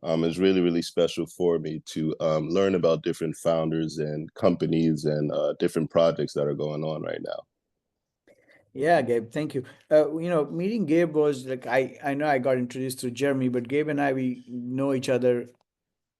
is really, really special for me to learn about different founders and companies and different projects that are going on right now. Yeah, Gabe, thank you. Meeting Gabe was like I know I got introduced through Jeremy, but Gabe and we know each other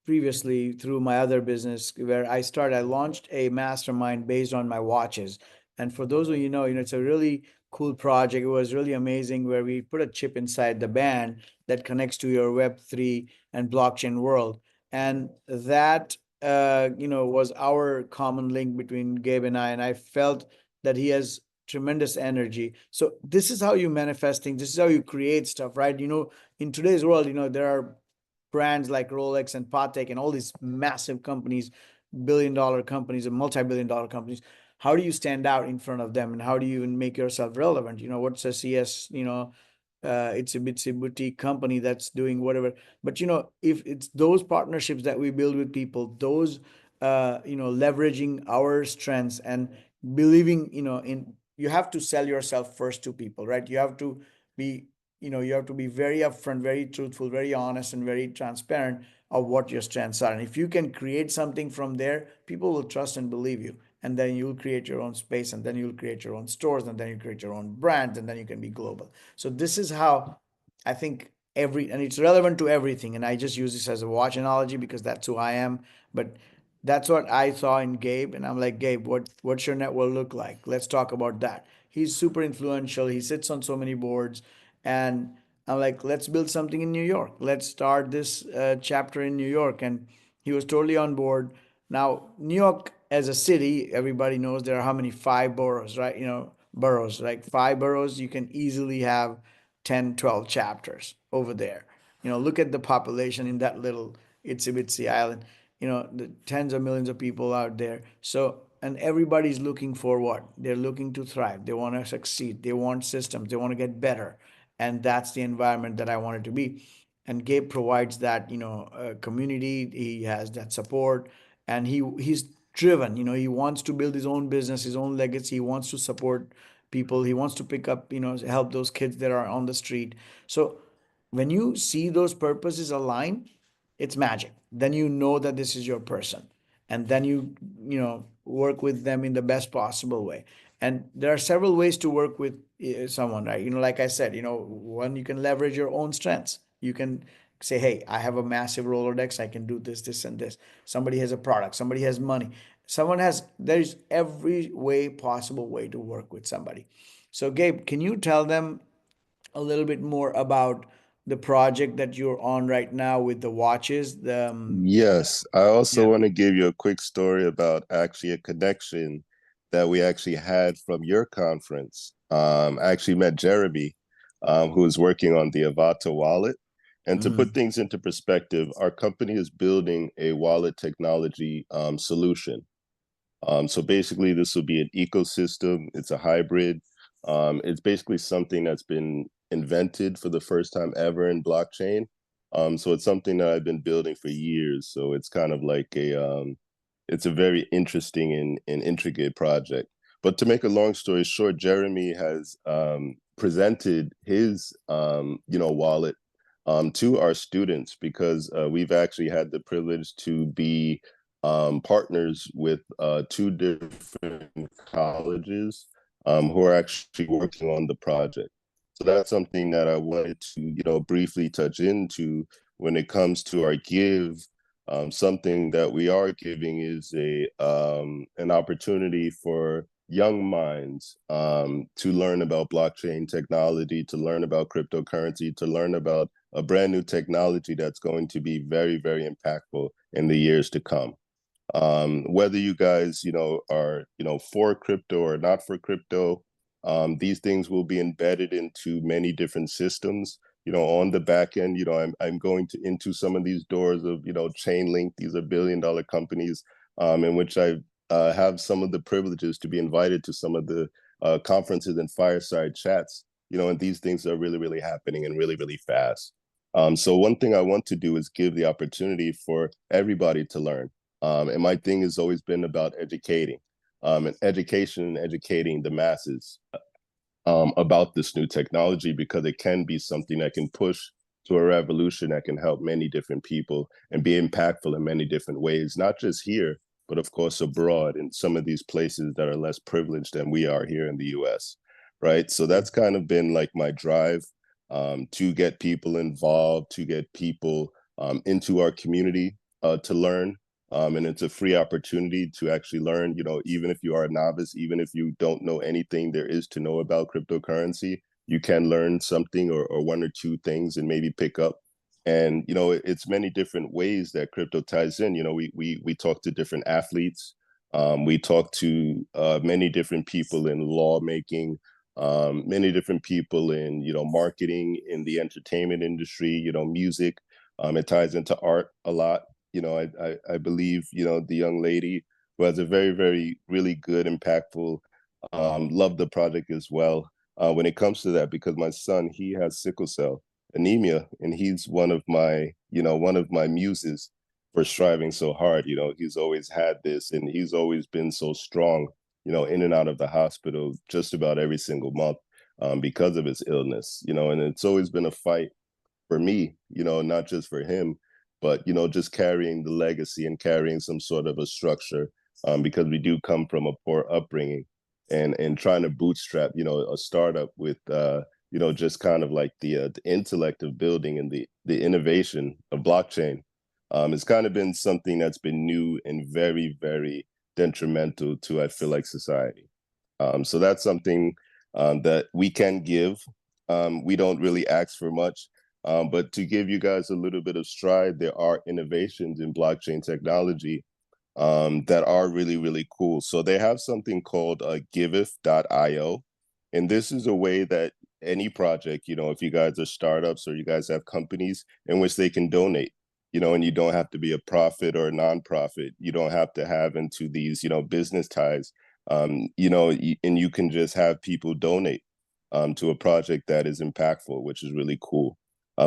previously through my other business where I launched a mastermind based on my watches. And for those of you know, it's a really cool project. It was really amazing where we put a chip inside the band that connects to your Web3 and blockchain world. And that, was our common link between Gabe and I. And I felt that he has tremendous energy. So this is how you manifest things. This is how you create stuff, right? In today's world, there are brands like Rolex and Patek and all these massive companies, billion-dollar companies and multi-billion-dollar companies. How do you stand out in front of them, and how do you even make yourself relevant? What's a CS? It's a bitsy boutique company that's doing whatever. But if it's those partnerships that we build with people, those leveraging our strengths and believing, in you have to sell yourself first to people, right? Be you have to be very upfront, very truthful, very honest, and very transparent of what your strengths are. And if you can create something from there, people will trust and believe you. And then you'll create your own space, and then you'll create your own stores, and then you create your own brands, and then you can be global. So this is how I think and it's relevant to everything. And I just use this as a watch analogy because that's who I am. But that's what I saw in Gabe, and I'm like, Gabe, what's your network look like? Let's talk about that. He's super influential. He sits on so many boards, and I'm like, let's build something in New York. Let's start this chapter in New York. And he was totally on board. Now, New York as a city, everybody knows there are how many? Five boroughs, right? Boroughs, like five boroughs, you can easily have 10, 12 chapters over there. Look at the population in that little itsy bitsy island. The tens of millions of people out there. So, and everybody's looking for what? They're looking to thrive. They want to succeed. They want systems. They want to get better. And that's the environment that I want it to be. And Gabe provides that, community. He has that support, and he's driven. He wants to build his own business, his own legacy. He wants to support people. He wants to pick up, help those kids that are on the street. So when you see those purposes align, it's magic. Then you know that this is your person, and then you work with them in the best possible way. And there are several ways to work with someone, right? Like I said, one, you can leverage your own strengths. You can say, hey, I have a massive Rolodex. I can do this, this, and this. Somebody has a product. Somebody has money. There's every way possible way to work with somebody. So, Gabe, can you tell them a little bit more about the project that you're on right now with the watches? Yes, I also Yeah. want to give you a quick story about actually a connection that we actually had from your conference. I actually met Jeremy, who is working on the Avata wallet. And to put Mhm. things into perspective, our company is building a wallet technology solution. So basically, this will be an ecosystem. It's a hybrid. It's basically something that's been invented for the first time ever in blockchain. So it's something that I've been building for years. So it's kind of like it's a very interesting and intricate project. But to make a long story short, Jeremy has presented his, wallet to our students because we've actually had the privilege to be partners with two different colleges who are actually working on the project. So that's something that I wanted to, briefly touch into when it comes to our give. Something that we are giving is an opportunity for young minds to learn about blockchain technology, to learn about cryptocurrency, to learn about a brand new technology that's going to be very, very impactful in the years to come. Whether you guys, are, for crypto or not for crypto, these things will be embedded into many different systems. On the back end, I'm going into some of these doors of, Chainlink. These are billion-dollar companies, in which I have some of the privileges to be invited to some of the conferences and fireside chats. And these things are really, really happening and really, really fast. So one thing I want to do is give the opportunity for everybody to learn. And my thing has always been about educating, and education and educating the masses about this new technology because it can be something that can push to a revolution that can help many different people and be impactful in many different ways, not just here, but of course abroad in some of these places that are less privileged than we are here in the US, right? So that's kind of been like my drive, to get people involved, to get people into our community to learn. And it's a free opportunity to actually learn, you know, even if you are a novice, even if you don't know anything there is to know about cryptocurrency, you can learn something or one or two things and maybe pick up. And, you know, it's many different ways that crypto ties in. You know, we talk to different athletes. We talk to many different people in lawmaking, many different people in, you know, marketing, in the entertainment industry, you know, music. It ties into art a lot. You know, I believe, you know, the young lady who has a very, very, really good, impactful, love the project as well. When it comes to that, because my son, he has sickle cell anemia, and he's one of my, you know, one of my muses for striving so hard. You know, he's always had this, and he's always been so strong, you know, in and out of the hospital just about every single month, because of his illness, you know, and it's always been a fight for me, you know, not just for him, but, you know, just carrying the legacy and carrying some sort of a structure, because we do come from a poor upbringing, and trying to bootstrap, you know, a startup with, you know, just kind of like the intellect of building and the innovation of blockchain. It's kind of been something that's been new and very, very detrimental to, I feel like, society. So that's something that we can give. We don't really ask for much, but to give you guys a little bit of stride, there are innovations in blockchain technology that are really, really cool. So they have something called giveth.io. And this is a way that any project, you know, if you guys are startups or you guys have companies in which they can donate, you know, and you don't have to be a profit or a nonprofit. You don't have to have into these, you know, business ties, you know, and you can just have people donate to a project that is impactful, which is really cool.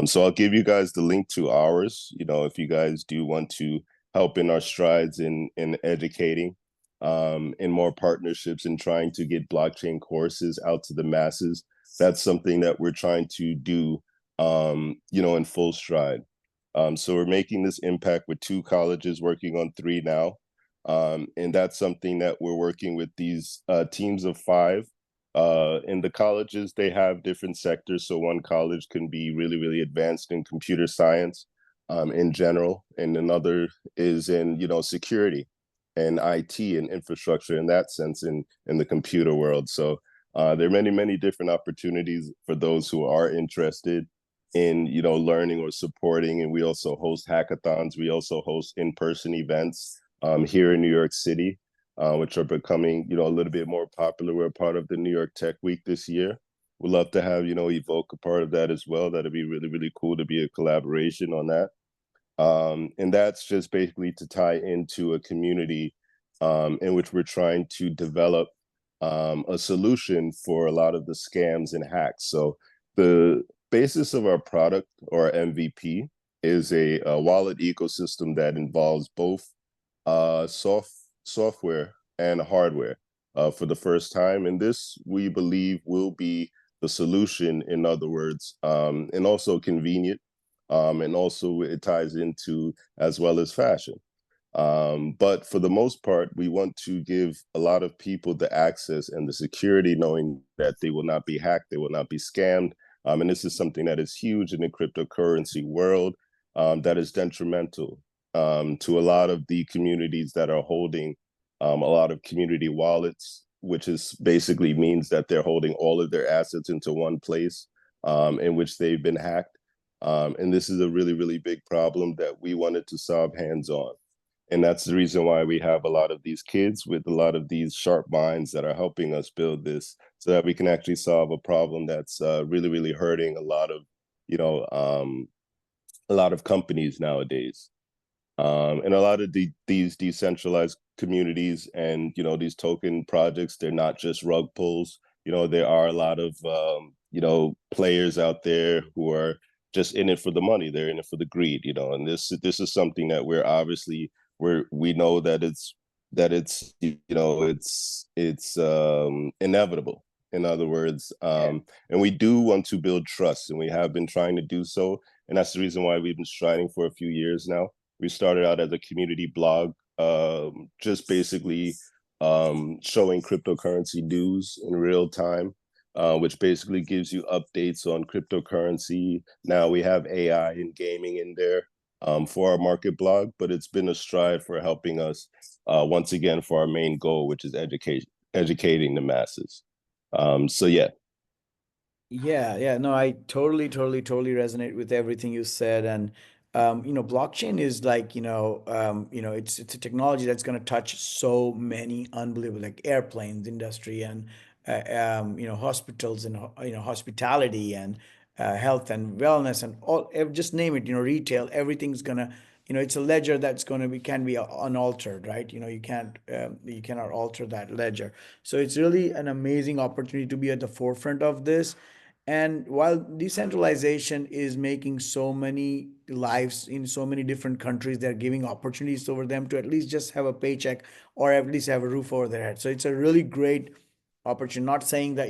So I'll give you guys the link to ours, you know, if you guys do want to help in our strides in educating, in more partnerships and trying to get blockchain courses out to the masses. That's something that we're trying to do, you know, in full stride. So we're making this impact with 2 colleges, working on 3 now. And that's something that we're working with these teams of 5. In the colleges, they have different sectors. So one college can be really, really advanced in computer science, in general, and another is in, you know, security and IT and infrastructure in that sense in the computer world. So there are many, many different opportunities for those who are interested in, you know, learning or supporting. And we also host hackathons. We also host in-person events here in New York City, which are becoming, you know, a little bit more popular. We're part of the New York Tech Week this year. We'd love to have, you know, Evoke a part of that as well. That'd be really, really cool to be a collaboration on that. And that's just basically to tie into a community in which we're trying to develop a solution for a lot of the scams and hacks. So the basis of our product, or MVP, is a wallet ecosystem that involves both software and hardware for the first time. And this, we believe, will be the solution, in other words, and also convenient. And also it ties into, as well as, fashion. But for the most part, we want to give a lot of people the access and the security, knowing that they will not be hacked, they will not be scammed. And this is something that is huge in the cryptocurrency world, that is detrimental to a lot of the communities that are holding a lot of community wallets, which is basically means that they're holding all of their assets into one place, in which they've been hacked. And this is a really, really big problem that we wanted to solve hands-on. And that's the reason why we have a lot of these kids with a lot of these sharp minds that are helping us build this, so that we can actually solve a problem that's really, really hurting a lot of, you know, a lot of companies nowadays. And a lot of these decentralized communities and, you know, these token projects, they're not just rug pulls. You know, there are a lot of, you know, players out there who are just in it for the money. They're in it for the greed, you know, and this is something that we're obviously, we know that it's, you know, it's inevitable. in other words. Yeah. And we do want to build trust, and we have been trying to do so. And that's the reason why we've been striding for a few years now. We started out as a community blog, just basically showing cryptocurrency news in real time, which basically gives you updates on cryptocurrency. Now we have AI and gaming in there for our market blog, but it's been a stride for helping us once again for our main goal, which is educating the masses. So yeah. Yeah, yeah, no, I totally resonate with everything you said. And blockchain is like, it's a technology that's going to touch so many unbelievable, like airplanes industry and hospitals and hospitality and health and wellness and all, just name it, retail, everything's gonna, it's a ledger that's going to be can be unaltered, right? You cannot alter that ledger. So it's really an amazing opportunity to be at the forefront of this. And while decentralization is making so many lives in so many different countries, they're giving opportunities over them to at least just have a paycheck or at least have a roof over their head. So it's a really great opportunity. Not saying that,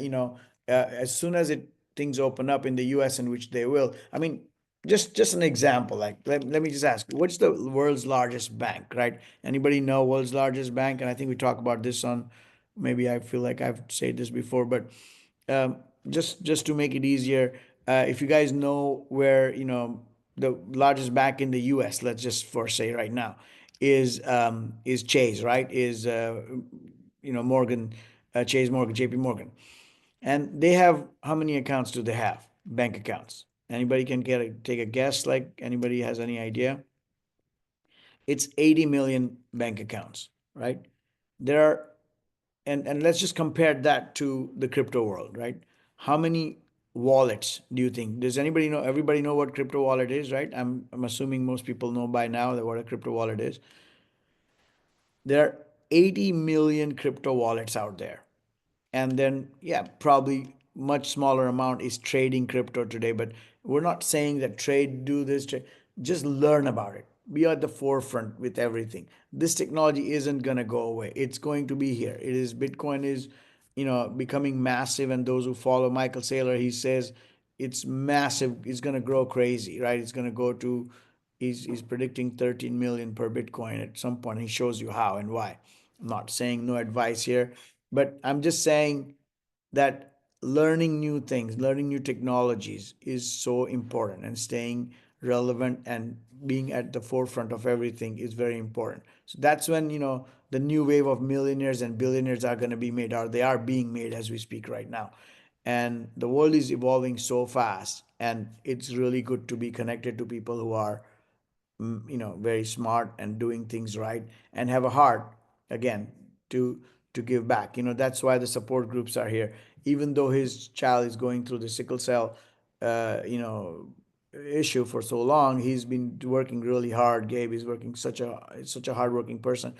as soon as things open up in the US, in which they will. I mean, just an example, like let me just ask, what's the world's largest bank, right? Anybody know world's largest bank? And I think we talk about this on, maybe I feel like I've said this before, but um, just to make it easier, if you guys know where the largest bank in the U.S., let's just for say right now, is Chase, right? Is Morgan, Chase Morgan, J.P. Morgan, and they have, how many accounts do they have? Bank accounts. Anybody can take a guess? Like, anybody has any idea? It's 80 million bank accounts, right? There are, and let's just compare that to the crypto world, right? How many wallets do you think? Does anybody know? Everybody know what crypto wallet is, right? I'm assuming most people know by now that what a crypto wallet is. There are 80 million crypto wallets out there. And then, yeah, probably much smaller amount is trading crypto today. But we're not saying that trade, do this, trade. Just learn about it. Be at the forefront with everything. This technology isn't going to go away. It's going to be here. It is, Bitcoin is, becoming massive. And those who follow Michael Saylor, he says it's massive. It's going to grow crazy, right? It's going to go to, he's predicting 13 million per Bitcoin at some point. He shows you how and why. I'm not saying no advice here, but I'm just saying that learning new things, learning new technologies is so important, and staying relevant and being at the forefront of everything is very important. So that's when, the new wave of millionaires and billionaires are going to be made, or they are being made as we speak right now. And the world is evolving so fast, and it's really good to be connected to people who are very smart and doing things right and have a heart, again, to give back. That's why the support groups are here. Even though his child is going through the sickle cell issue for so long, he's been working really hard. Gabe is working such a hardworking person.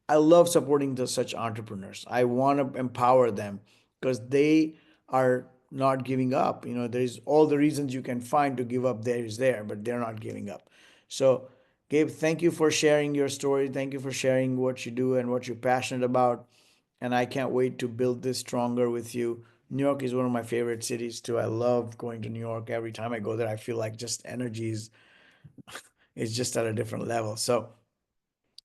I love supporting such entrepreneurs. I want to empower them because they are not giving up. There's all the reasons you can find to give up, there is there, but they're not giving up. So, Gabe, thank you for sharing your story. Thank you for sharing what you do and what you're passionate about. And I can't wait to build this stronger with you. New York is one of my favorite cities too. I love going to New York. Every time I go there, I feel like just energy is just at a different level. So,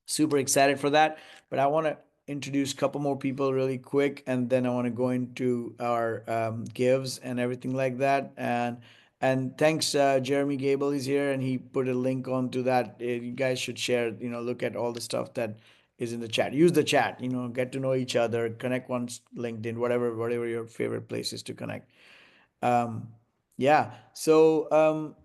super excited for that. But I want to introduce a couple more people really quick, and then I want to go into our gives and everything like that. And thanks, Jeremy Gable is here, and he put a link onto that. You guys should share. Look at all the stuff that is in the chat. Use the chat. Get to know each other. Connect once LinkedIn, whatever your favorite place is to connect. Um, yeah. So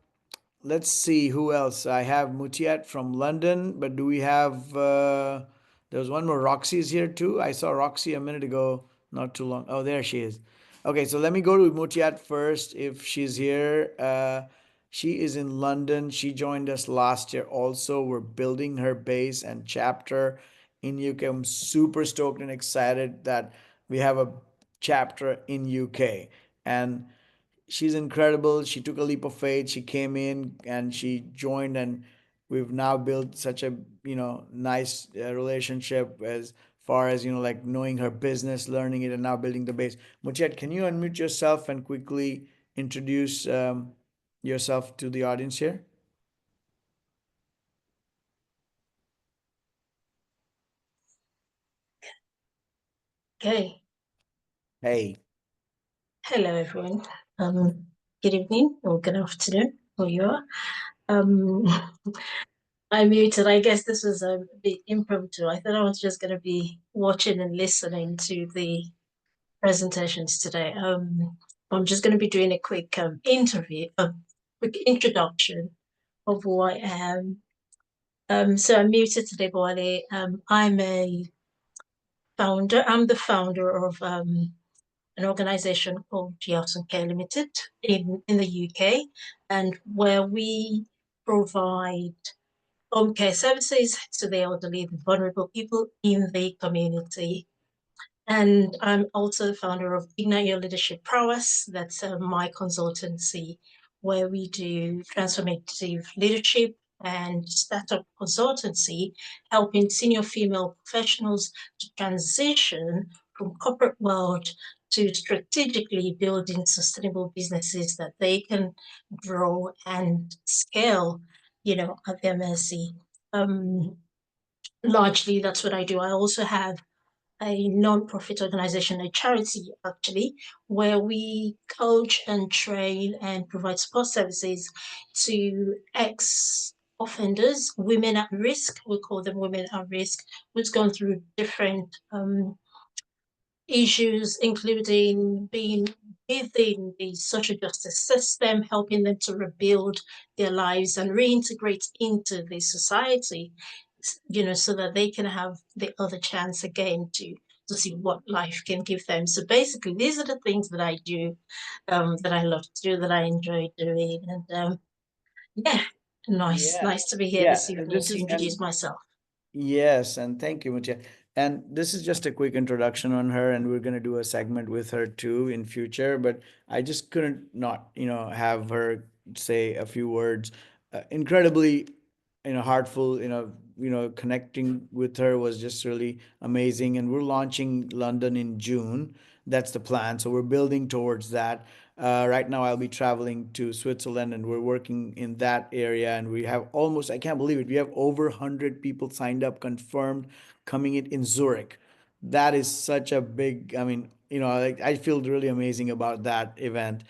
let's see who else. I have Mutiat from London, but do we have? There was one more. Roxy is here too. I saw Roxy a minute ago, not too long. Oh, there she is. Okay, so let me go to Mutiat first. If she's here, she is in London. She joined us last year. Also, we're building her base and chapter in UK. I'm super stoked and excited that we have a chapter in UK, and she's incredible. She took a leap of faith. She came in and she joined, and we've now built such a nice relationship as far as, like knowing her business, learning it, and now building the base. Mutiat, can you unmute yourself and quickly introduce yourself to the audience here? Okay. Hey. Hello, everyone. Good evening or good afternoon, where you are. I'm muted. I guess this was a bit impromptu. I thought I was just going to be watching and listening to the presentations today. I'm just going to be doing a quick interview, a quick introduction of who I am. So I'm Mutiat Adebowale. I'm a founder. I'm the founder of an organization called Care Limited in the UK, and where we provide home care services to the elderly and vulnerable people in the community. And I'm also the founder of Ignite Your Leadership Prowess. That's my consultancy where we do transformative leadership and startup consultancy, helping senior female professionals to transition from corporate world to strategically building sustainable businesses that they can grow and scale, at their mercy. Largely, that's what I do. I also have a non-profit organization, a charity actually, where we coach and train and provide support services to ex-offenders, women at risk. We call them women at risk, who's gone through different issues, including being within the social justice system, helping them to rebuild their lives and reintegrate into the society, so that they can have the other chance again to see what life can give them. So basically, these are the things that I do, that I love to do, that I enjoy doing. And yeah, nice to be here this evening to introduce myself. Yes, and thank you, Mutia. And this is just a quick introduction on her, and we're going to do a segment with her too in future. But I just couldn't not, have her say a few words. Incredibly, heartful. Connecting with her was just really amazing. And we're launching London in June. That's the plan. So we're building towards that. Right now, I'll be traveling to Switzerland, and we're working in that area. And we have almost, I can't believe it, we have over 100 people signed up, confirmed, coming in Zurich. That is such a big, I mean, I feel really amazing about that event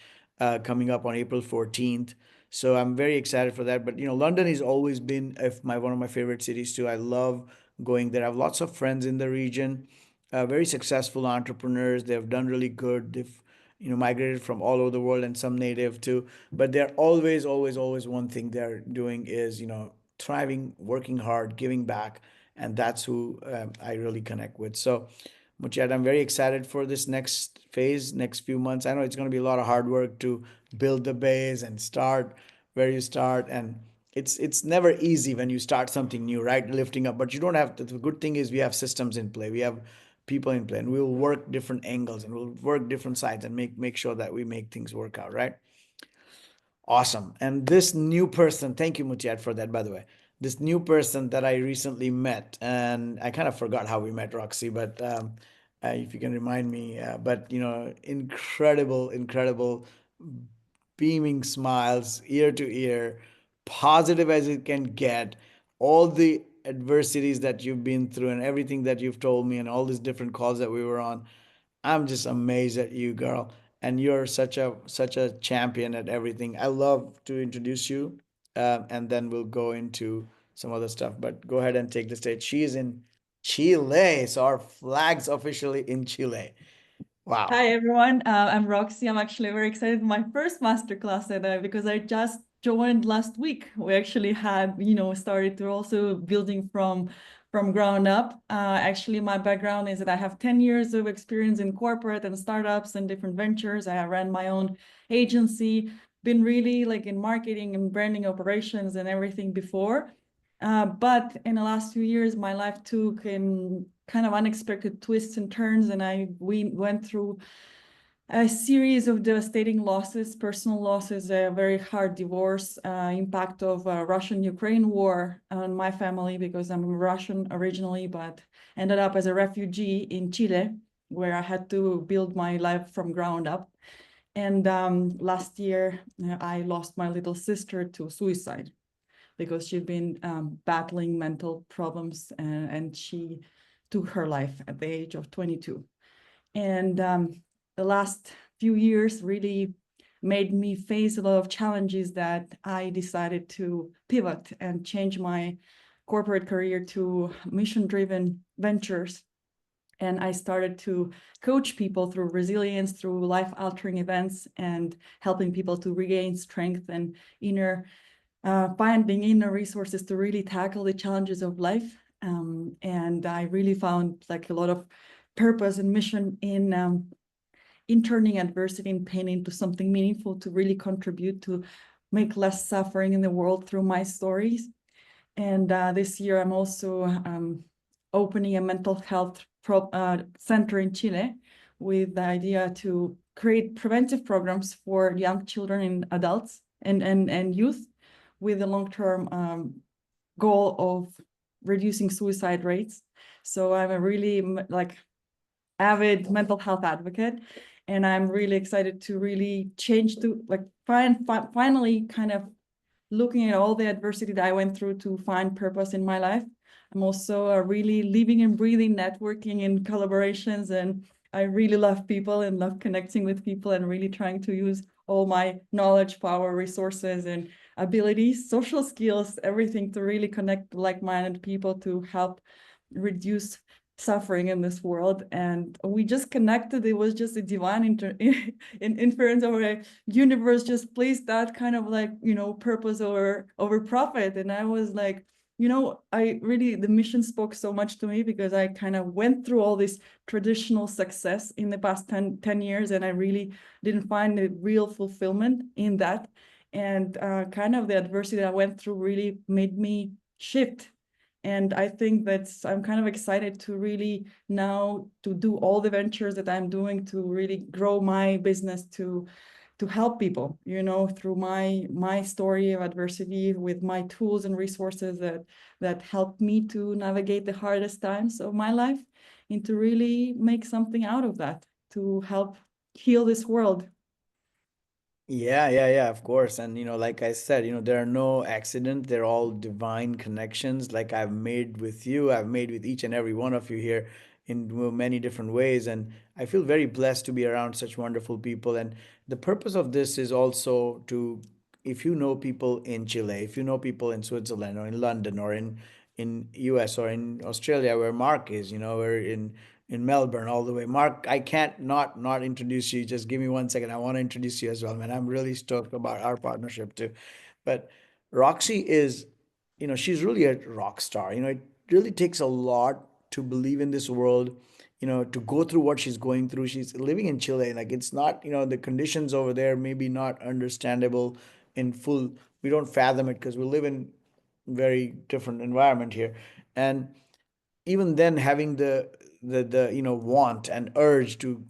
coming up on April 14th. So I'm very excited for that. But, London has always been one of my favorite cities too. I love going there. I have lots of friends in the region, very successful entrepreneurs. They've done really good. They've migrated from all over the world, and some native too. But they're always, always, always one thing they're doing is thriving, working hard, giving back, and that's who I really connect with. So, Muchad, I'm very excited for this next phase, next few months. I know it's going to be a lot of hard work to build the base and start where you start, and it's never easy when you start something new, right? Lifting up, but you don't have to. The good thing is we have systems in play. We have people in play, and we'll work different angles, and we'll work different sides, and make sure that we make things work out, right? Awesome. And this new person, thank you, Mutiat, for that, by the way. This new person that I recently met, and I kind of forgot how we met, Roxy, but if you can remind me, but incredible, incredible, beaming smiles, ear to ear, positive as it can get. All the adversities that you've been through and everything that you've told me, and all these different calls that we were on, I'm just amazed at you, girl. And you're such a champion at everything. I love to introduce you, and then we'll go into some other stuff. But go ahead and take the stage. She is in Chile, so our flag's officially in Chile. Wow. Hi everyone, I'm Roxy. I'm actually very excited. My first masterclass because I just joined last week. We actually had, started to also building from ground up. Actually, my background is that I have 10 years of experience in corporate and startups and different ventures. I ran my own agency, been really like in marketing and branding operations and everything before. But in the last few years, my life took in kind of unexpected twists and turns, and we went through a series of devastating losses, personal losses, a very hard divorce, impact of Russian-Ukraine war on my family, because I'm Russian originally, but ended up as a refugee in Chile, where I had to build my life from ground up. And last year, I lost my little sister to suicide because she'd been battling mental problems, and she took her life at the age of 22. And the last few years really made me face a lot of challenges that I decided to pivot and change my corporate career to mission-driven ventures. And I started to coach people through resilience, through life-altering events, and helping people to regain strength and finding inner resources to really tackle the challenges of life. And I really found like a lot of purpose and mission in turning adversity and pain into something meaningful to really contribute to make less suffering in the world through my stories. And this year I'm also opening a mental health center in Chile with the idea to create preventive programs for young children and adults and youth with a long-term goal of reducing suicide rates. So I'm a really like avid mental health advocate, and I'm really excited to really change to like finally kind of looking at all the adversity that I went through to find purpose in my life. I'm also really living and breathing networking and collaborations, and I really love people and love connecting with people and really trying to use all my knowledge, power, resources, and abilities, social skills, everything to really connect like-minded people to help reduce suffering in this world. And we just connected. It was just a divine inference, or a universe just placed that kind of like, you know, purpose over profit. And I was like, you know, the mission spoke so much to me, because I kind of went through all this traditional success in the past 10 years, and I really didn't find a real fulfillment in that. And kind of the adversity that I went through really made me shift. And I think I'm kind of excited to really now to do all the ventures that I'm doing to really grow my business to help people, you know, through my story of adversity, with my tools and resources that help me to navigate the hardest times of my life, and to really make something out of that to help heal this world. Yeah, of course. And like I said, there are no accidents. They're all divine connections. Like I've made with you, I've made with each and every one of you here in many different ways. And I feel very blessed to be around such wonderful people. And the purpose of this is also to, if you know people in Chile, if you know people in Switzerland or in London or in US or in Australia where Mark is, or in Melbourne all the way. Mark, I can't not introduce you. Just give me 1 second. I want to introduce you as well, man. I'm really stoked about our partnership too. But Roxy is, she's really a rock star. It really takes a lot to believe in this world, to go through what she's going through. She's living in Chile. Like it's not, the conditions over there maybe not understandable in full. We don't fathom it because we live in very different environment here. And even then having the want and urge to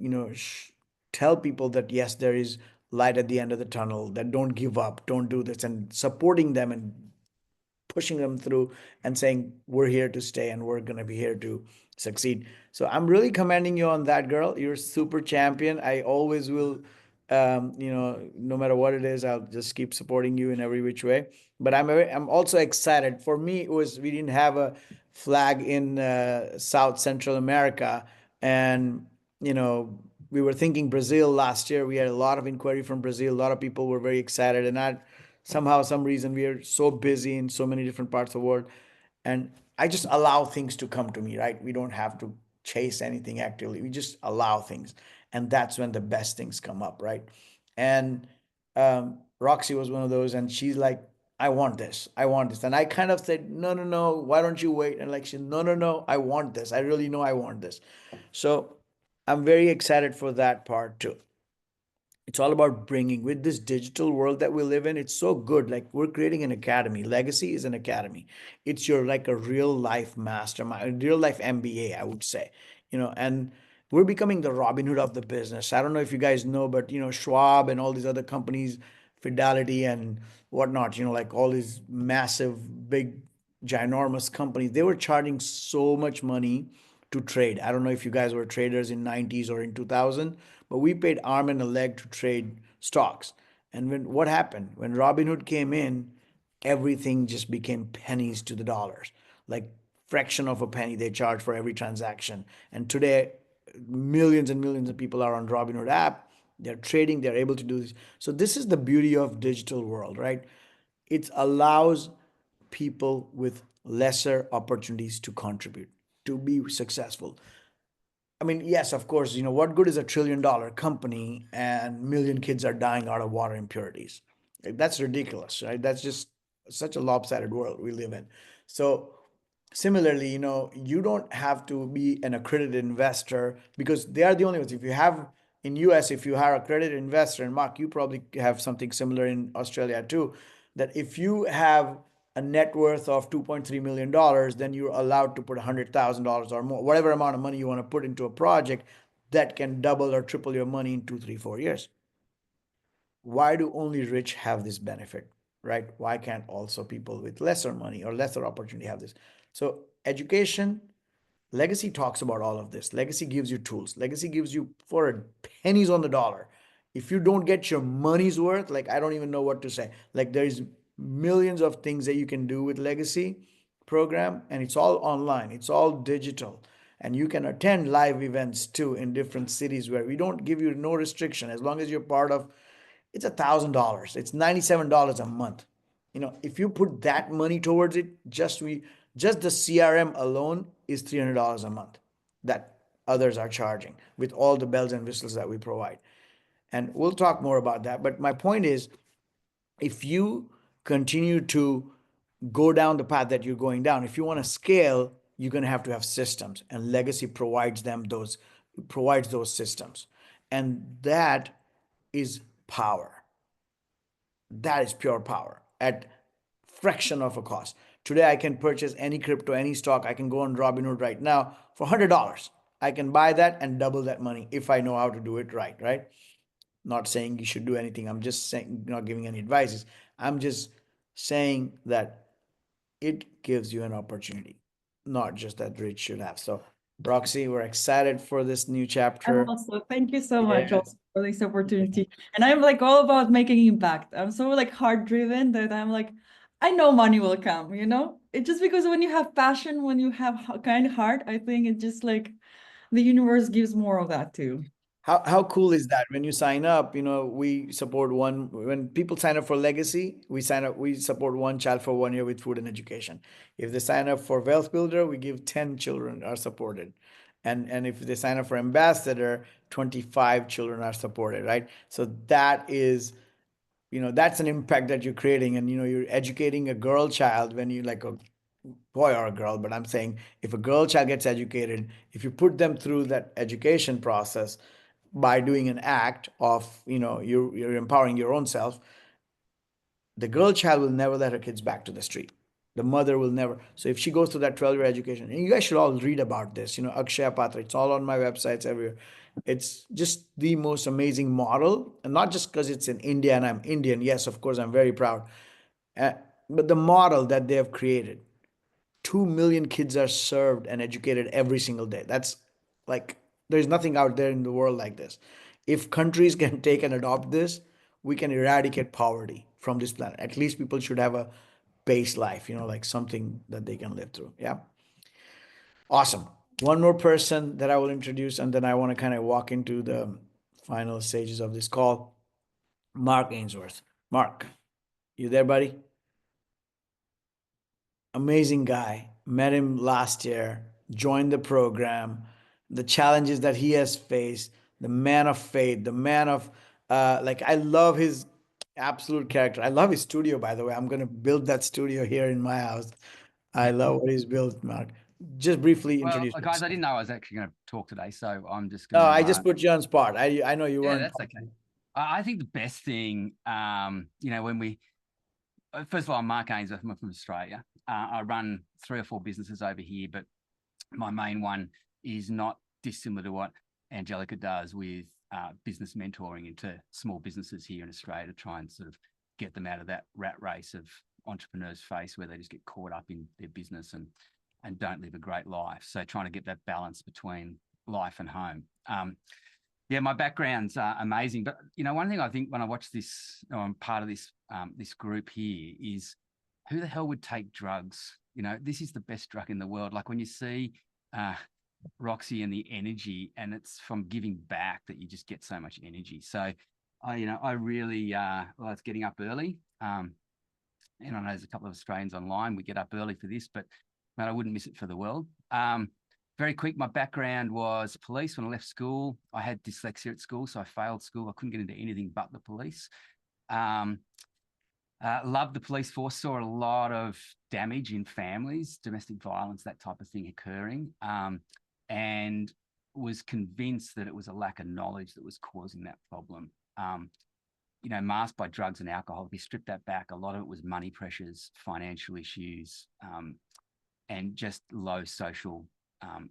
tell people that yes, there is light at the end of the tunnel, that don't give up, don't do this, and supporting them and pushing them through and saying we're here to stay and we're going to be here to succeed. So I'm really commending you on that, girl. You're super champion. I always will, no matter what it is, I'll just keep supporting you in every which way. But I'm also excited. For me, it was, we didn't have a flag in South Central America, and we were thinking Brazil last year. We had a lot of inquiry from Brazil. A lot of people were very excited, and I somehow, some reason, we are so busy in so many different parts of the world, and I just allow things to come to me, right? We don't have to chase anything actively. We just allow things, and that's when the best things come up, right? And Roxy was one of those, and she's like, I want this, I want this. And I kind of said, no, no, no, why don't you wait? And like, she, no, no, no, I want this. I really know I want this. So I'm very excited for that part too. It's all about bringing, with this digital world that we live in, it's so good. Like we're creating an academy. Legacy is an academy. It's your like a real life mastermind, a real life MBA, I would say. And We're becoming the Robin Hood of the business. I don't know if you guys know, but Schwab and all these other companies, Fidelity and whatnot, like all these massive, big, ginormous companies, they were charging so much money to trade. I don't know if you guys were traders in 90s or in 2000, but we paid arm and a leg to trade stocks. And what happened? When Robinhood came in, everything just became pennies to the dollars. Like fraction of a penny they charge for every transaction. And today, millions and millions of people are on Robinhood app. They're trading, they're able to do this. So this is the beauty of digital world, right? It allows people with lesser opportunities to contribute, to be successful. I mean, yes, of course, what good is a $1 trillion company and million kids are dying out of water impurities? Like, that's ridiculous, right? That's just such a lopsided world we live in. So similarly, you don't have to be an accredited investor because they are the only ones. If you have in US, if you are an accredited investor, and Mark, you probably have something similar in Australia too, that if you have a net worth of $2.3 million, then you're allowed to put $100,000 or more, whatever amount of money you want to put into a project that can double or triple your money in 2, 3, 4 years. Why do only rich have this benefit, right? Why can't also people with lesser money or lesser opportunity have this? So education, legacy talks about all of this. Legacy gives you tools. Legacy gives you for pennies on the dollar. If you don't get your money's worth, like I don't even know what to say. Like there's millions of things that you can do with legacy program, and it's all online. It's all digital. And you can attend live events too in different cities where we don't give you no restriction as long as you're part of. It's $1,000. It's $97 a month. If you put that money towards it, just the CRM alone is $300 a month that others are charging with all the bells and whistles that we provide. And we'll talk more about that. But my point is, if you continue to go down the path that you're going down, if you want to scale, you're going to have systems, and legacy provides those systems. And that is power. That is pure power at fraction of a cost. Today, I can purchase any crypto, any stock. I can go on Robinhood right now for $100. I can buy that and double that money if I know how to do it right, right? Not saying you should do anything. I'm just saying, not giving any advices. I'm just saying that it gives you an opportunity, not just that rich should have. So, Broxy, we're excited for this new chapter. And also, thank you so much also for this opportunity. And I'm like all about making impact. I'm so like heart driven that I'm like, I know money will come, It's just because when you have passion, when you have kind heart, I think it just like the universe gives more of that too. How cool is that? When you sign up, we support when people sign up for Legacy, we support one child for 1 year with food and education. If they sign up for Wealth Builder, we give 10 children are supported. And if they sign up for Ambassador, 25 children are supported, right? So that is, that's an impact that you're creating. And, you're educating a girl child when you like a boy or a girl, but I'm saying if a girl child gets educated, if you put them through that education process, by doing an act of you're empowering your own self, the girl child will never let her kids back to the street. The mother will never. So if she goes through that 12-year education, and you guys should all read about this, Akshaya Patra, it's all on my websites everywhere. It's just the most amazing model, and not just because it's in India and I'm Indian. Yes, of course, I'm very proud. But the model that they have created, 2 million kids are served and educated every single day. That's like, there's nothing out there in the world like this. If countries can take and adopt this, we can eradicate poverty from this planet. At least people should have a base life, like something that they can live through. Yeah. Awesome. One more person that I will introduce, and then I want to kind of walk into the final stages of this call. Mark Ainsworth. Mark, you there, buddy? Amazing guy. Met him last year, joined the program, the challenges that he has faced, the man of faith, the man of I love his absolute character. I love his studio, by the way. I'm gonna build that studio here in my house. I love what he's built, Mark. Just briefly introduce guys, yourself. I didn't know I was actually going to talk today, so I'm just No, going to. I just put you on spot. I know you Yeah, weren't. that's okay. I think the best thing, when we, first of all, I'm Mark Ainsworth. I'm from Australia. I run 3 or 4 businesses over here, but my main one is not dissimilar to what Angelika does with business mentoring into small businesses here in Australia to try and sort of get them out of that rat race of entrepreneurs face where they just get caught up in their business and don't live a great life. So trying to get that balance between life and home. Yeah, my background's amazing. But, you know, one thing I think when I watch this, or I'm part of this, this group here, is who the hell would take drugs? You know, this is the best drug in the world. Like when you see Roxy and the energy, and it's from giving back that you just get so much energy. So I really like getting up early. And I know there's a couple of Australians online, we get up early for this, but man, I wouldn't miss it for the world. Very quick, my background was police. When I left school, I had dyslexia at school, so I failed school. I couldn't get into anything but the police. Loved the police force, saw a lot of damage in families, domestic violence, that type of thing occurring, and was convinced that it was a lack of knowledge that was causing that problem. You know, masked by drugs and alcohol. If you strip that back, a lot of it was money pressures, financial issues, and just low social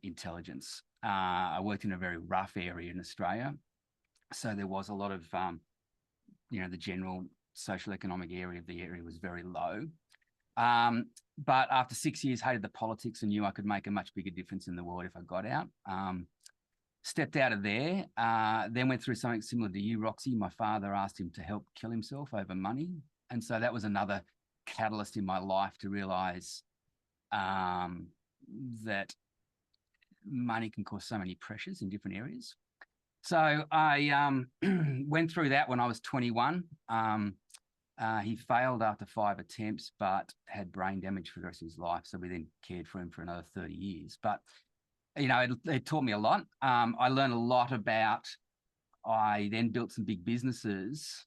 intelligence. I worked in a very rough area in Australia, so there was a lot of, the general social economic area of the area was very low. But after 6 years, hated the politics and knew I could make a much bigger difference in the world if I got out. Stepped out of there, then went through something similar to you, Roxy. My father asked him to help kill himself over money. And so that was another catalyst in my life to realize that money can cause so many pressures in different areas. So I went through that when I was 21. He failed after 5 attempts, but had brain damage for the rest of his life. So we then cared for him for another 30 years. But, you know, it taught me a lot. I learned a lot about, I then built some big businesses,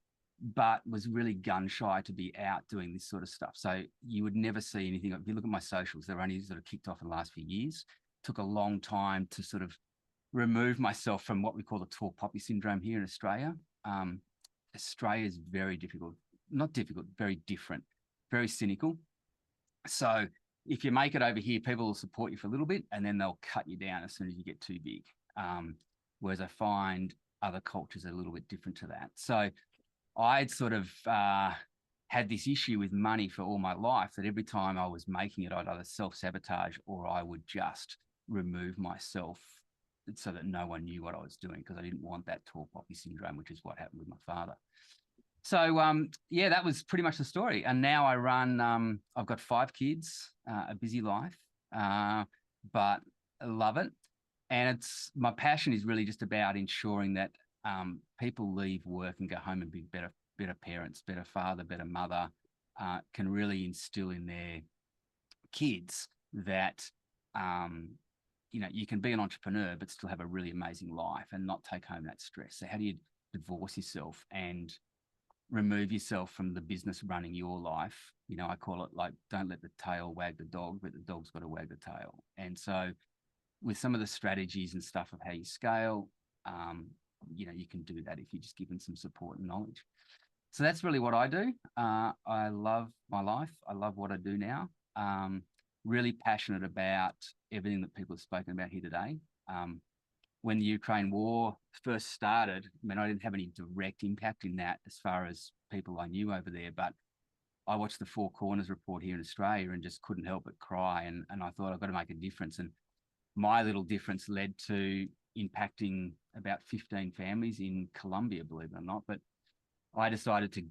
but was really gun shy to be out doing this sort of stuff. So you would never see anything. If you look at my socials, they're only sort of kicked off in the last few years. Took a long time to sort of remove myself from what we call the tall poppy syndrome here in Australia. Australia is very difficult, not difficult, very different, very cynical. So if you make it over here, people will support you for a little bit and then they'll cut you down as soon as you get too big. Whereas I find other cultures are a little bit different to that. So I'd sort of had this issue with money for all my life, that every time I was making it, I'd either self-sabotage or I would just remove myself so that no one knew what I was doing, because I didn't want that tall poppy syndrome, which is what happened with my father. So, yeah, that was pretty much the story. And now I run, I've got 5 kids, a busy life, but I love it. And my passion is really just about ensuring that people leave work and go home and be better parents, better father, better mother, can really instill in their kids that, you can be an entrepreneur, but still have a really amazing life and not take home that stress. So how do you divorce yourself and remove yourself from the business running your life? You know, I call it like, don't let the tail wag the dog, but the dog's got to wag the tail. And so with some of the strategies and stuff of how you scale, you can do that if you just give them some support and knowledge. So that's really what I do. I love my life. I love what I do now. Really passionate about everything that people have spoken about here today. When the Ukraine war first started, I mean, I didn't have any direct impact in that as far as people I knew over there, but I watched the Four Corners report here in Australia and just couldn't help but cry. And I thought, I've got to make a difference. And my little difference led to impacting about 15 families in Colombia, believe it or not. But I decided to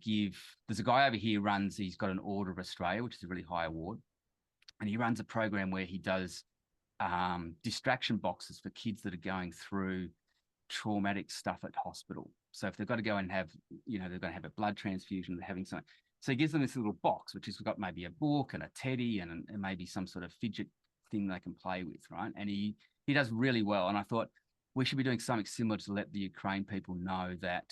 there's a guy over here he's got an Order of Australia, which is a really high award. And he runs a program where he does distraction boxes for kids that are going through traumatic stuff at hospital. So if they've got to go and have, they're going to have a blood transfusion, they're having something. So he gives them this little box, which has got maybe a book and a teddy and maybe some sort of fidget thing they can play with, right? And he does really well. And I thought we should be doing something similar to let the Ukraine people know that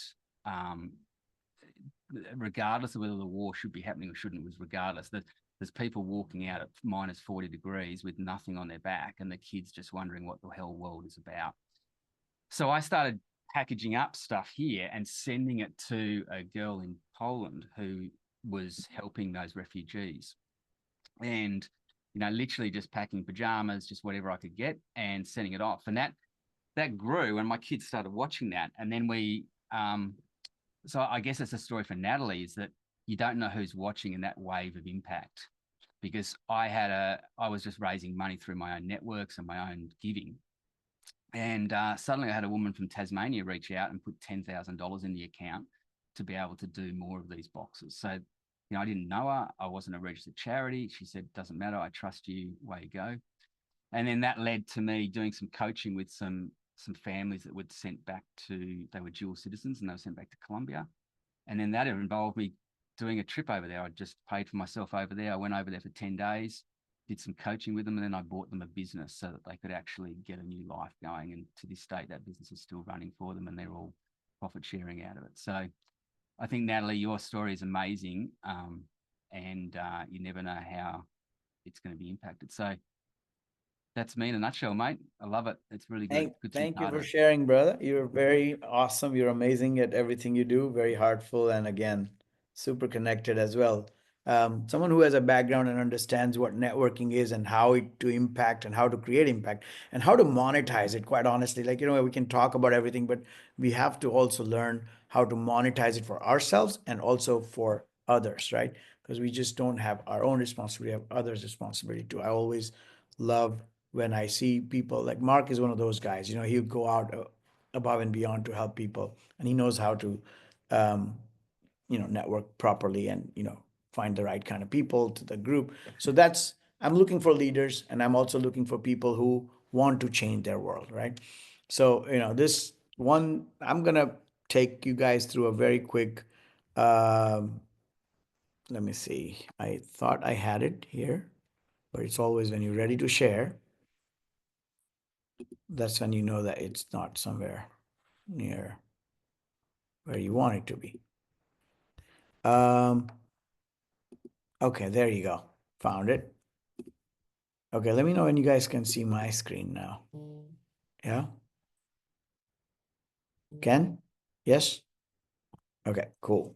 regardless of whether the war should be happening or shouldn't, it was regardless, that there's people walking out at minus 40 degrees with nothing on their back and the kids just wondering what the hell world is about. So I started packaging up stuff here and sending it to a girl in Poland who was helping those refugees. And, literally just packing pajamas, just whatever I could get and sending it off. And that that grew, and my kids started watching that. And then so I guess it's a story for Natalie, is that you don't know who's watching in that wave of impact. Because I was just raising money through my own networks and my own giving. And suddenly I had a woman from Tasmania reach out and put $10,000 in the account to be able to do more of these boxes. So, I didn't know her. I wasn't a registered charity. She said, doesn't matter. I trust you. Way you go. And then that led to me doing some coaching with some families that were sent back they were dual citizens, and they were sent back to Colombia. And then that involved me doing a trip over there. I just paid for myself over there. I went over there for 10 days, did some coaching with them, and then I bought them a business so that they could actually get a new life going. And to this date, that business is still running for them, and they're all profit sharing out of it. So I think, Natalie, your story is amazing. And you never know how it's going to be impacted. So that's me in a nutshell, mate. I love it. It's really good. Thank you for sharing, brother. You're very awesome. You're amazing at everything you do. Very heartful, and again, super connected as well. Someone who has a background and understands what networking is and how to impact and how to create impact and how to monetize it. Quite honestly, like, we can talk about everything, but we have to also learn how to monetize it for ourselves and also for others, right? Because we just don't have our own responsibility, we have others' responsibility too. I always love when I see people like Mark is one of those guys. He'll go out above and beyond to help people, and he knows how to network properly and find the right kind of people to the group. So I'm looking for leaders, and I'm also looking for people who want to change their world, right? So this one, I'm gonna take you guys through a very quick let me see, I thought I had it here, but it's always when you're ready to share, that's when you know that it's not somewhere near where you want it to be. Okay, there you go. Found it. Okay, let me know when you guys can see my screen now. Yeah? Can? Yes? Okay, cool.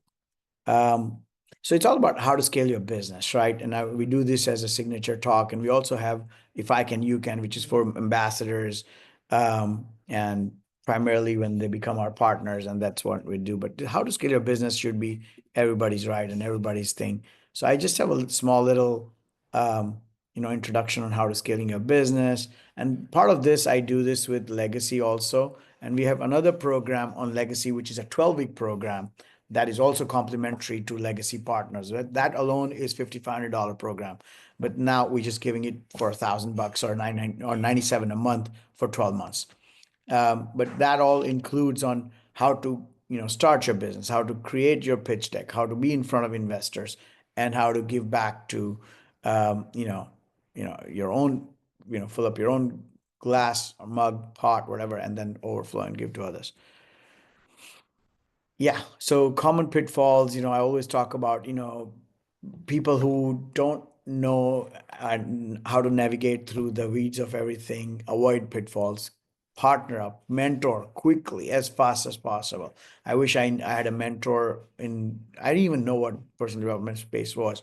So it's all about how to scale your business, right? And we do this as a signature talk, and we also have If I Can, You Can, which is for ambassadors, and primarily when they become our partners, and that's what we do. But how to scale your business should be everybody's right and everybody's thing. So I just have a small little, introduction on how to scaling your business. And part of this, I do this with Legacy also. And we have another program on Legacy, which is a 12-week program that is also complementary to Legacy partners. That alone is $5,500 program, but now we're just giving it for $1,000 or $97 a month for 12 months. But that all includes on how to start your business, how to create your pitch deck, how to be in front of investors, and how to give back to your own, fill up your own glass or mug, pot, whatever, and then overflow and give to others. Yeah. So common pitfalls, I always talk about, people who don't know how to navigate through the weeds of everything, avoid pitfalls, partner up, mentor quickly, as fast as possible. I wish I had a mentor I didn't even know what personal development space was.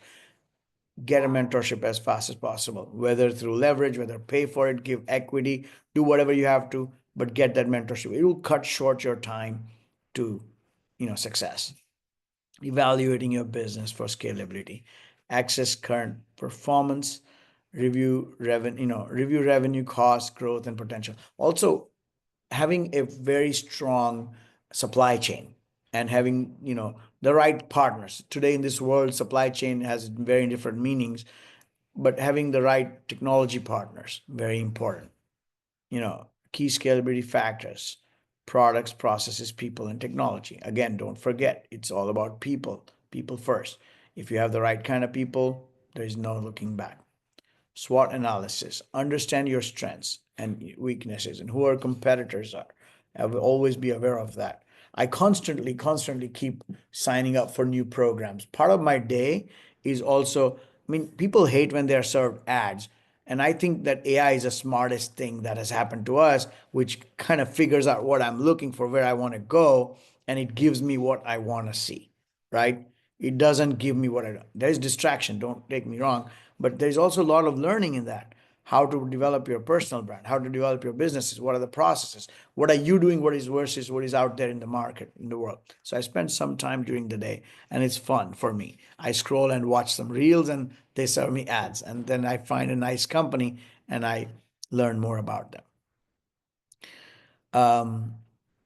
Get a mentorship as fast as possible, whether through leverage, whether pay for it, give equity, do whatever you have to, but get that mentorship. It will cut short your time to success. Evaluating your business for scalability, access current performance, review revenue, cost, growth, and potential. Also, having a very strong supply chain and having the right partners. Today in this world, supply chain has very different meanings, but having the right technology partners, very important. Key scalability factors: products, processes, people, and technology. Again, don't forget, it's all about people first. If you have the right kind of people, there's no looking back. SWOT analysis: understand your strengths and weaknesses and who our competitors are. I will always be aware of that. I constantly keep signing up for new programs. Part of my day is also, people hate when they're served ads. And I think that AI is the smartest thing that has happened to us, which kind of figures out what I'm looking for, where I want to go, and it gives me what I want to see, right? It doesn't give me what I don't. There's distraction, don't take me wrong, but there's also a lot of learning in that. how to develop your personal brand, how to develop your businesses, what are the processes, what are you doing, what is versus what is out there in the market, in the world. So I spend some time during the day, and it's fun for me. I scroll and watch some reels, and they serve me ads, and then I find a nice company and I learn more about them.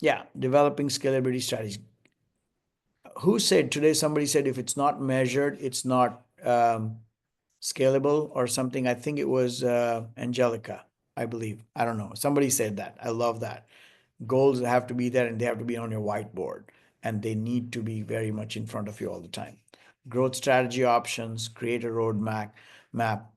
Yeah, developing scalability strategies. Who said today? Somebody said if it's not measured, it's not scalable or something. I think it was Angelika, I believe. I don't know. Somebody said that. I love that. Goals have to be there, and they have to be on your whiteboard, and they need to be very much in front of you all the time. Growth strategy options, create a roadmap, map.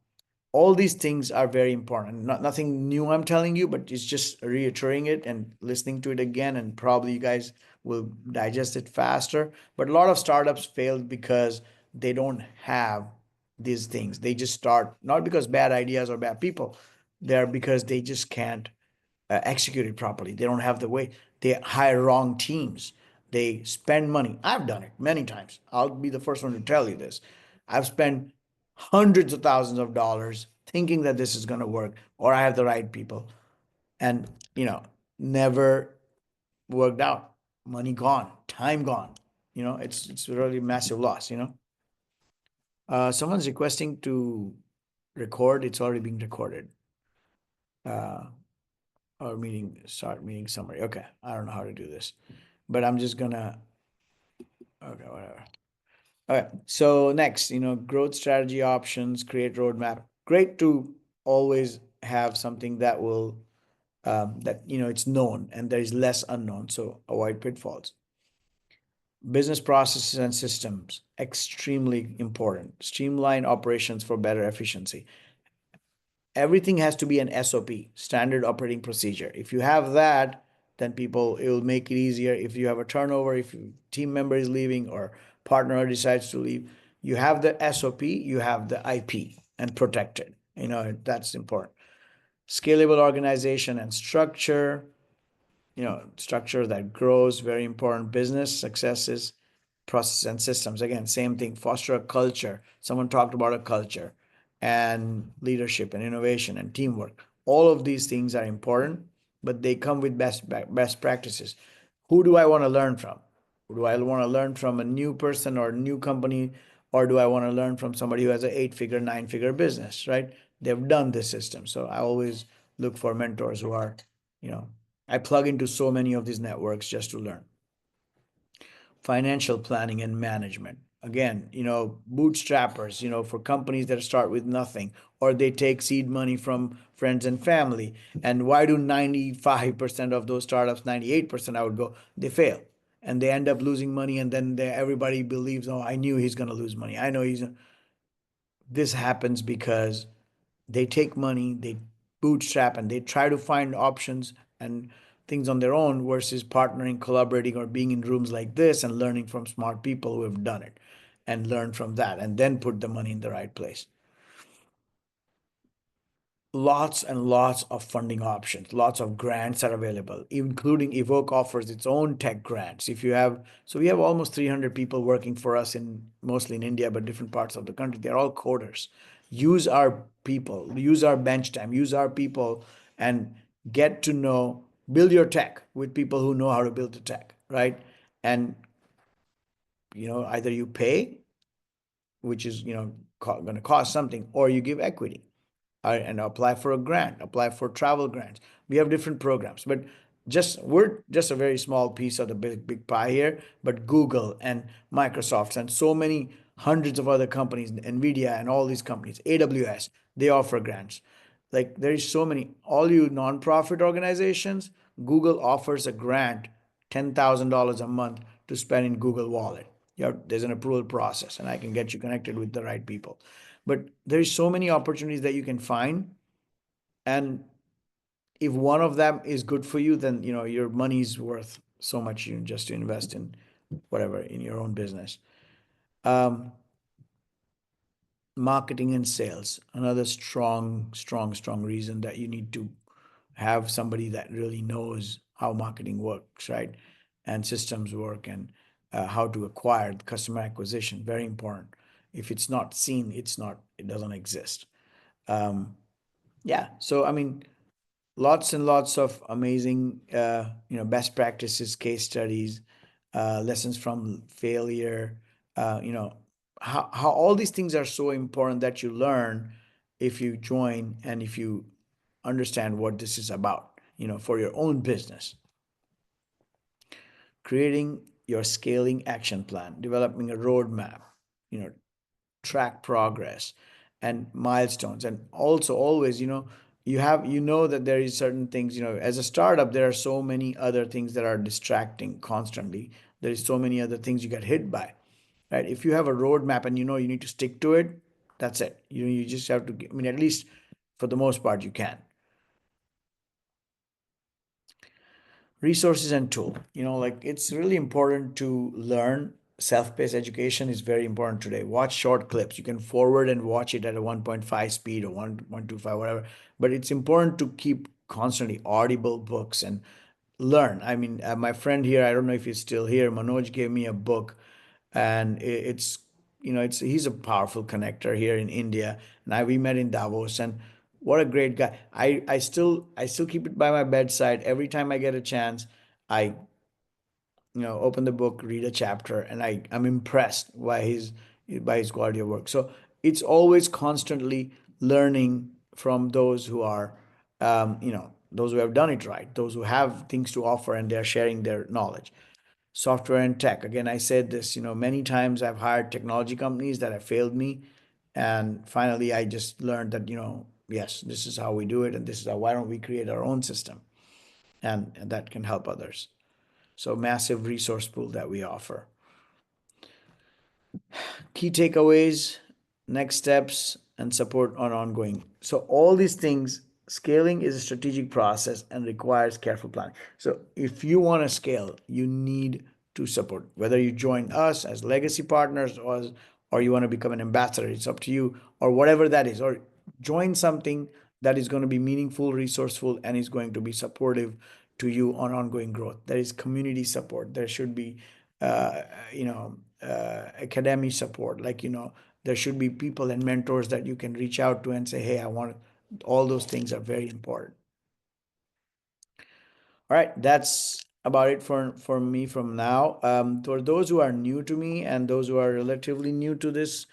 All these things are very important. Nothing new I'm telling you, but it's just reiterating it and listening to it again, and probably you guys will digest it faster. But a lot of startups failed because they don't have these things. They just start, not because bad ideas or bad people, they're because they just can't execute it properly. They don't have the way. They hire wrong teams. They spend money. I've done it many times. I'll be the first one to tell you this. I've spent hundreds of thousands of dollars thinking that this is going to work or I have the right people, and never worked out. Money gone, time gone. It's really massive loss. Someone's requesting to record. It's already being recorded. Or start meeting summary. Okay, I don't know how to do this, but I'm just gonna. Okay, whatever. Okay, so next, growth strategy options, create roadmap. Great to always have something that will that it's known and there is less unknown, so avoid pitfalls. Business processes and systems, extremely important. Streamline operations for better efficiency. Everything has to be an SOP, standard operating procedure. If you have that, then it will make it easier. If you have a turnover, if a team member is leaving or partner decides to leave, you have the SOP, you have the IP and protect it. That's important. Scalable organization and structure, structure that grows, very important. Business successes, process and systems. Again, same thing, foster a culture. Someone talked about a culture, and leadership and innovation and teamwork. All of these things are important, but they come with best practices. Who do I want to learn from? Do I want to learn from a new person or a new company, or do I want to learn from somebody who has an 8-figure, 9-figure business, right? They've done this system. So I always look for mentors who are, I plug into so many of these networks just to learn. Financial planning and management. Again, bootstrappers, for companies that start with nothing, or they take seed money from friends and family. And why do 95% of those startups, 98% I would go, they fail. And they end up losing money, and then everybody believes, oh, I knew he's going to lose money. I know this happens because they take money, they bootstrap, and they try to find options and things on their own versus partnering, collaborating, or being in rooms like this and learning from smart people who have done it and learn from that and then put the money in the right place. Lots and lots of funding options, lots of grants are available, including Evoke offers its own tech grants. We have almost 300 people working for us mostly in India, but different parts of the country. They're all coders. Use our people, use our bench time, use our people, and get to know, build your tech with people who know how to build the tech, right? And either you pay, which is going to cost something, or you give equity and apply for a grant, apply for travel grants. We have different programs, but we're just a very small piece of the big pie here. But Google and Microsoft and so many hundreds of other companies, Nvidia and all these companies, AWS, they offer grants. Like there is so many. All you nonprofit organizations, Google offers a grant, $10,000 a month to spend in Google Wallet. There's an approval process, and I can get you connected with the right people. But there's so many opportunities that you can find, and if one of them is good for you, then your money's worth so much just to invest in whatever in your own business. Marketing and sales, another strong reason that you need to have somebody that really knows how marketing works, right? And systems work, and how to acquire the customer acquisition, very important. If it's not seen, it doesn't exist. Yeah. So, I mean, lots and lots of amazing, best practices, case studies, lessons from failure, how all these things are so important that you learn if you join and if you understand what this is about, for your own business. Creating your scaling action plan, developing a roadmap, you know, track progress and milestones. And also always, you know that there is certain things, as a startup, there are so many other things that are distracting constantly. There is so many other things you get hit by, right? If you have a roadmap and you need to stick to it, that's it. You just have to, I mean, at least for the most part, you can. Resources and tool, like it's really important to learn. Self-paced education is very important today. Watch short clips. You can forward and watch it at a 1.5 speed or 1.25, whatever, but it's important to keep constantly audible books and learn. I mean, my friend here, I don't know if he's still here, Manoj, gave me a book, and it's it's he's a powerful connector here in India, and we met in Davos, and what a great guy. I still keep it by my bedside every time I get a chance. I open the book, read a chapter, and I'm impressed by his quality of work. So it's always constantly learning from those who are those who have done it right, those who have things to offer, and they're sharing their knowledge. Software and tech, again, I said this, many times I've hired technology companies that have failed me, and finally I just learned that, yes, this is how we do it, and this is how, why don't we create our own system, and that can help others. So massive resource pool that we offer. Key takeaways, next steps, and support on ongoing. So all these things, scaling is a strategic process and requires careful planning. So if you want to scale, you need to support. Whether you join us as legacy partners or you want to become an ambassador, it's up to you, or whatever that is, or join something that is going to be meaningful, resourceful, and is going to be supportive to you on ongoing growth. There is community support. There should be, academic support. Like, there should be people and mentors that you can reach out to and say, hey, I want, all those things are very important. All right, that's about it for me from now. For those who are new to me and those who are relatively new to this,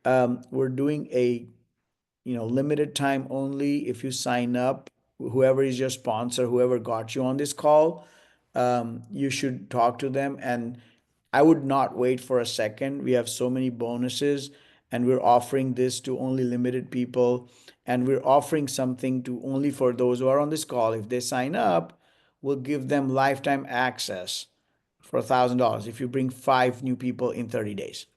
we're doing a limited time only. If you sign up, whoever is your sponsor, whoever got you on this call, you should talk to them. And I would not wait for a second. We have so many bonuses, and we're offering this to only limited people. And we're offering something to only for those who are on this call. If they sign up, we'll give them lifetime access for $1,000 if you bring 5 new people in 30 days.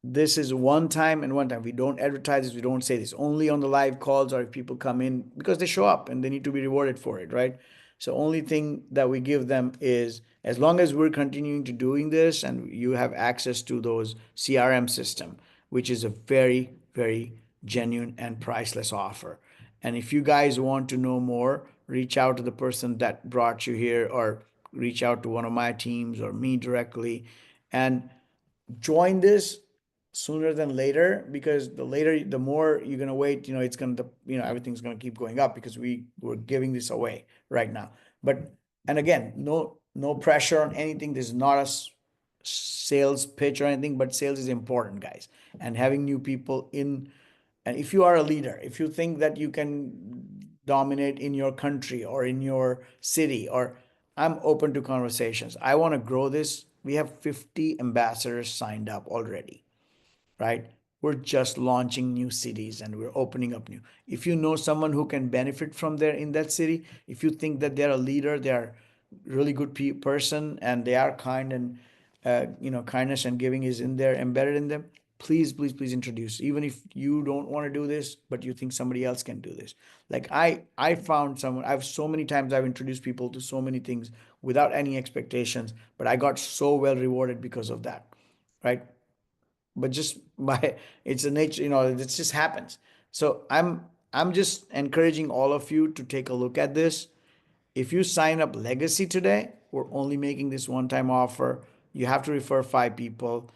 This is one time and one time. We don't advertise this. We don't say this only on the live calls or if people come in because they show up and they need to be rewarded for it, right? So only thing that we give them is, as long as we're continuing to doing this and you have access to those CRM system, which is a very, very genuine and priceless offer. And if you guys want to know more, reach out to the person that brought you here, or reach out to one of my teams or me directly, and join this sooner than later, because the more you're going to wait, it's going to, everything's going to keep going up because we're giving this away right now. But, and again, no pressure on anything. This is not a sales pitch or anything, but sales is important, guys. And having new people in, and if you are a leader, if you think that you can dominate in your country or in your city, or I'm open to conversations. I want to grow this. We have 50 ambassadors signed up already, right? We're just launching new cities and we're opening up new. If you know someone who can benefit from there in that city, if you think that they're a leader, they're really good person, and they are kind, and kindness and giving is in there, embedded in them, please, please, please introduce. Even if you don't want to do this, but you think somebody else can do this. Like I found someone. I've so many times I've introduced people to so many things without any expectations, but I got so well rewarded because of that, right? But just by, it's a nature, it just happens. So I'm just encouraging all of you to take a look at this. If you sign up legacy today, we're only making this one time offer. You have to refer 5 people,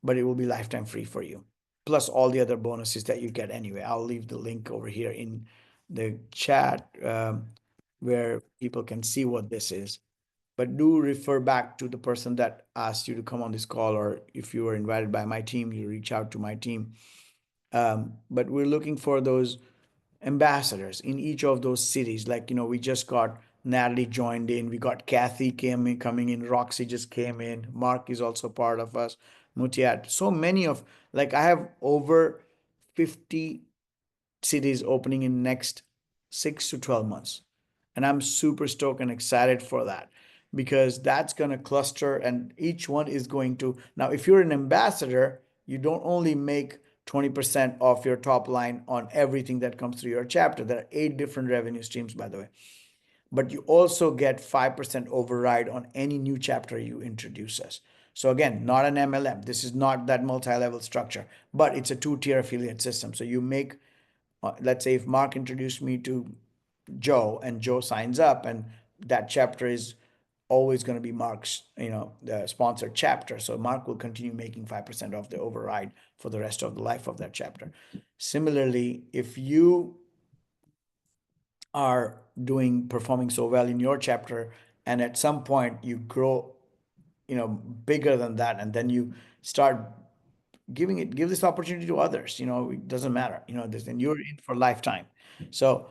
but it will be lifetime free for you. plus all the other bonuses that you get anyway. I'll leave the link over here in the chat where people can see what this is. But do refer back to the person that asked you to come on this call, or if you were invited by my team, you reach out to my team. But we're looking for those ambassadors in each of those cities. Like, we just got Natalie joined in, we got Kathy coming in, Roxy just came in, Mark is also part of us, Mutiat. So many of, like, I have over 50 cities opening in next 6 to 12 months. And I'm super stoked and excited for that, because that's going to cluster, and each one is going to, now if you're an ambassador, you don't only make 20% of your top line on everything that comes through your chapter. There are 8 different revenue streams, by the way. But you also get 5% override on any new chapter you introduce us. So again, not an MLM. This is not that multi-level structure, but it's a 2-tier affiliate system. So you make, let's say if Mark introduced me to Joe and Joe signs up, and that chapter is always going to be Mark's, the sponsored chapter. So Mark will continue making 5% of the override for the rest of the life of that chapter. Similarly, if you are performing so well in your chapter, and at some point you grow, bigger than that, and then you start give this opportunity to others, it doesn't matter, and you're in for lifetime. So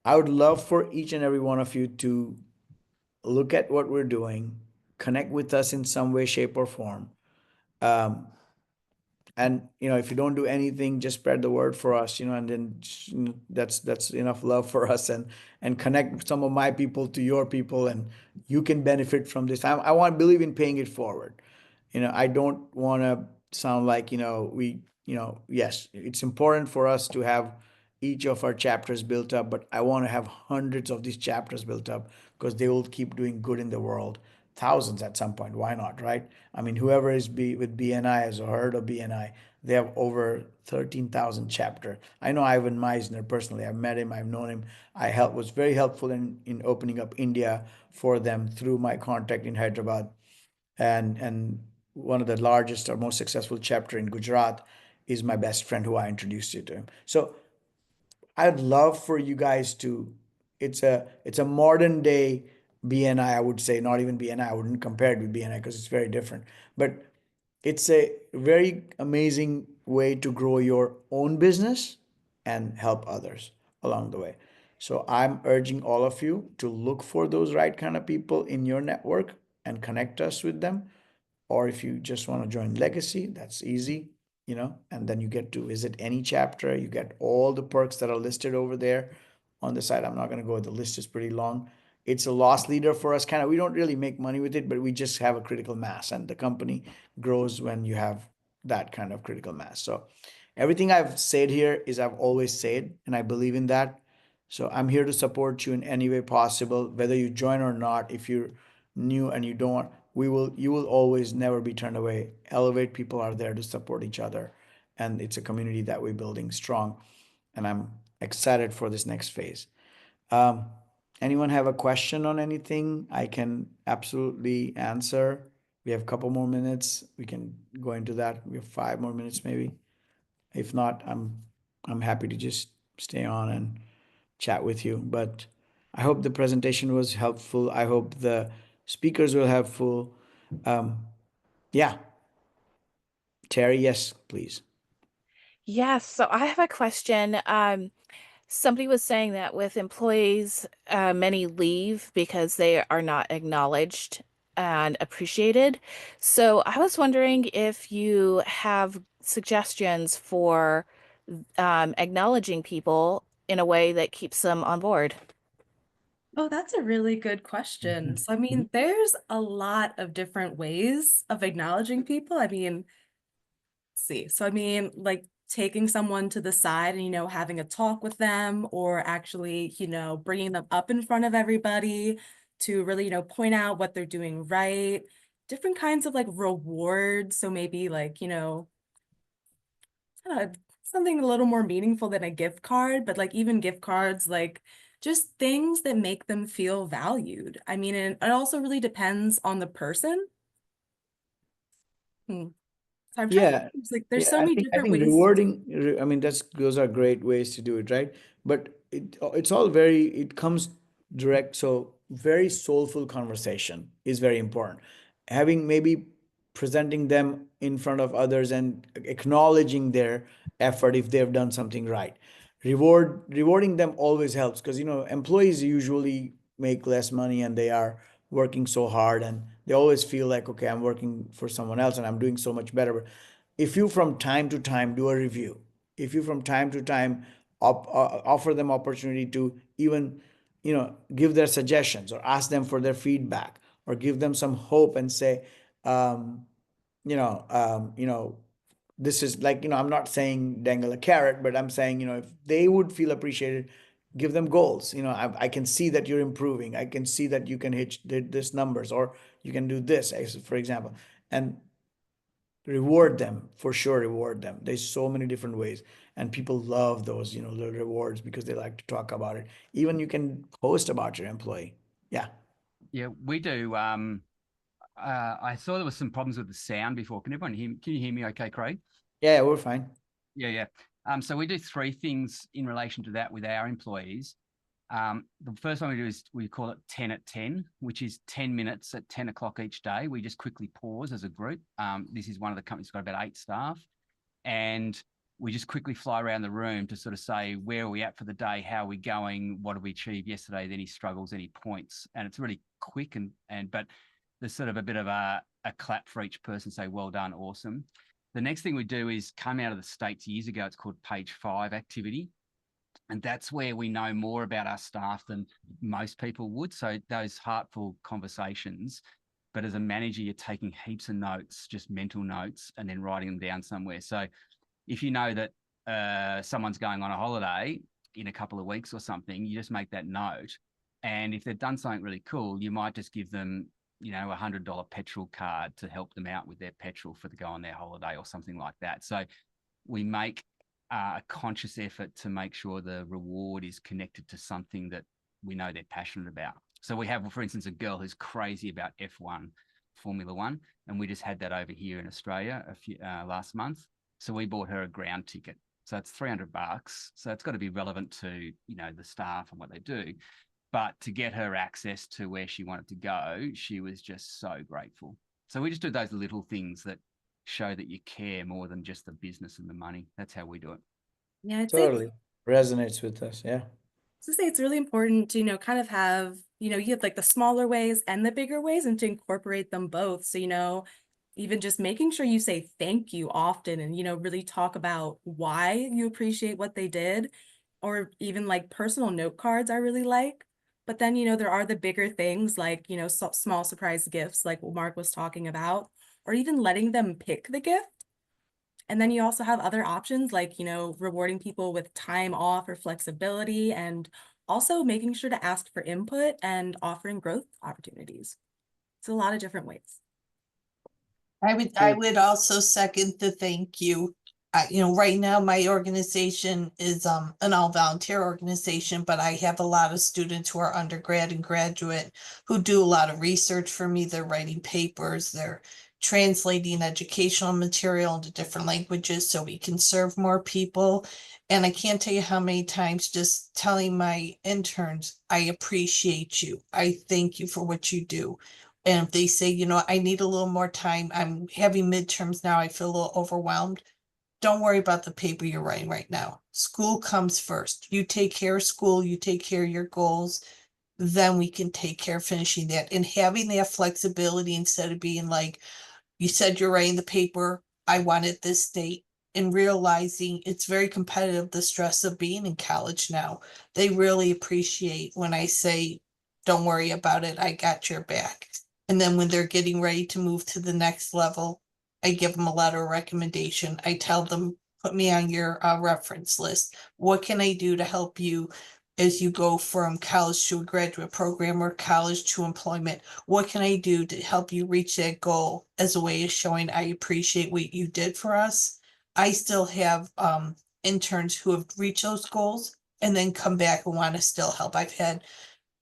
I would love for each and every one of you to look at what we're doing, connect with us in some way, shape, or form. And if you don't do anything, just spread the word for us, and then that's enough love for us, and connect some of my people to your people, and you can benefit from this. I want to believe in paying it forward. I don't want to sound like, yes, it's important for us to have each of our chapters built up, but I want to have hundreds of these chapters built up, because they will keep doing good in the world. Thousands at some point. Why not, right? I mean, whoever is with BNI has heard of BNI. They have over 13,000 chapter. I know Ivan Meisner personally. I've met him. I've known him. Was very helpful in opening up India for them through my contact in Hyderabad, and one of the largest or most successful chapter in Gujarat is my best friend who I introduced you to him. So I'd love for you guys to, it's a modern day BNI, I would say, not even BNI. I wouldn't compare it with BNI because it's very different. But it's a very amazing way to grow your own business and help others along the way. So I'm urging all of you to look for those right kind of people in your network and connect us with them. Or if you just want to join Legacy, that's easy, and then you get to visit any chapter. You get all the perks that are listed over there on the side. I'm not going to go, the list is pretty long. It's a loss leader for us, we don't really make money with it, but we just have a critical mass, and the company grows when you have that kind of critical mass. So everything I've said here is I've always said, and I believe in that. So I'm here to support you in any way possible, whether you join or not. If you're new and you don't, you will always never be turned away. Elevate people are there to support each other, and it's a community that we're building strong, and I'm excited for this next phase. Anyone have a question on anything? I can absolutely answer. We have a couple more minutes. We can go into that. We have 5 more minutes maybe. If not, I'm happy to just stay on and chat with you. But I hope the presentation was helpful. I hope the speakers were helpful. Yeah. Terry, yes, please. Yes, so I have a question. Somebody was saying that with employees, many leave because they are not acknowledged and appreciated. So I was wondering if you have suggestions for acknowledging people in a way that keeps them on board. Oh, that's a really good question. So, I mean, there's a lot of different ways of acknowledging people. I mean, let's see. So, I mean, like taking someone to the side and, having a talk with them, or actually, bringing them up in front of everybody to really, point out what they're doing right. Different kinds of like rewards. So maybe like, something a little more meaningful than a gift card, but like even gift cards, like just things that make them feel valued. I mean, and it also really depends on the person. So I'm trying to Yeah, think, it's like there's yeah. so many different I think ways. rewarding. I mean, those are great ways to do it, right? But it's all very. It comes direct. So very soulful conversation is very important. Having maybe presenting them in front of others and acknowledging their effort if they've done something right. Rewarding them always helps because employees usually make less money and they are working so hard and they always feel like, okay, I'm working for someone else and I'm doing so much better. But if you from time to time do a review, if you from time to time offer them opportunity to even give their suggestions or ask them for their feedback or give them some hope and say, um, this is like, I'm not saying dangle a carrot, but I'm saying, if they would feel appreciated, give them goals. I can see that you're improving. I can see that you can hit this numbers, or you can do this, for example, and reward them. For sure, reward them. There's so many different ways, and people love those, little rewards because they like to talk about it. Even you can post about your employee. Yeah. Yeah, we do. I saw there was some problems with the sound before. Can everyone hear? Can you hear me okay, Craig? Yeah, we're fine. Yeah. So we do 3 things in relation to that with our employees. The first one we do is we call it 10 at 10, which is 10 minutes at 10 o'clock each day. We just quickly pause as a group. This is one of the companies that's got about 8 staff. And we just quickly fly around the room to sort of say, where are we at for the day? How are we going? What did we achieve yesterday? Any struggles, any points? And it's really quick but there's sort of a bit of a clap for each person, say, well done, awesome. The next thing we do is come out of the States years ago. It's called Page 5 activity. And that's where we know more about our staff than most people would. So those heartful conversations, but as a manager, you're taking heaps of notes, just mental notes, and then writing them down somewhere. So if you know that someone's going on a holiday in a couple of weeks or something, you just make that note. And if they've done something really cool, you might just give them, $100 petrol card to help them out with their petrol for to go on their holiday or something like that. So we make a conscious effort to make sure the reward is connected to something that we know they're passionate about. So we have, for instance, a girl who's crazy about F1, Formula One, and we just had that over here in Australia last month. So we bought her a ground ticket. So it's $300. So it's got to be relevant to, the staff and what they do. But to get her access to where she wanted to go, she was just so grateful. So we just do those little things that show that you care more than just the business and the money. That's how we do it. Yeah, I'd say Totally resonates with us. Yeah. to say it's really important to, kind of have, you have like the smaller ways and the bigger ways and to incorporate them both. So, even just making sure you say thank you often and, really talk about why you appreciate what they did, or even like personal note cards I really like. But then, there are the bigger things like, small surprise gifts like what Mark was talking about, or even letting them pick the gift. And then you also have other options like, rewarding people with time off or flexibility, and also making sure to ask for input and offering growth opportunities. It's a lot of different ways. I would also second the thank you. Right now my organization is an all volunteer organization, but I have a lot of students who are undergrad and graduate who do a lot of research for me. They're writing papers, they're translating educational material into different languages so we can serve more people. And I can't tell you how many times just telling my interns, I appreciate you. I thank you for what you do. And if they say, I need a little more time, I'm having midterms now, I feel a little overwhelmed. Don't worry about the paper you're writing right now. School comes first. You take care of school, you take care of your goals, then we can take care of finishing that. And having that flexibility instead of being like, you said you're writing the paper, I want it this date, and realizing it's very competitive, the stress of being in college now. They really appreciate when I say, don't worry about it, I got your back. And then when they're getting ready to move to the next level, I give them a letter of recommendation. I tell them, put me on your reference list. What can I do to help you as you go from college to a graduate program or college to employment? What can I do to help you reach that goal as a way of showing I appreciate what you did for us? I still have interns who have reached those goals and then come back and want to still help. I've had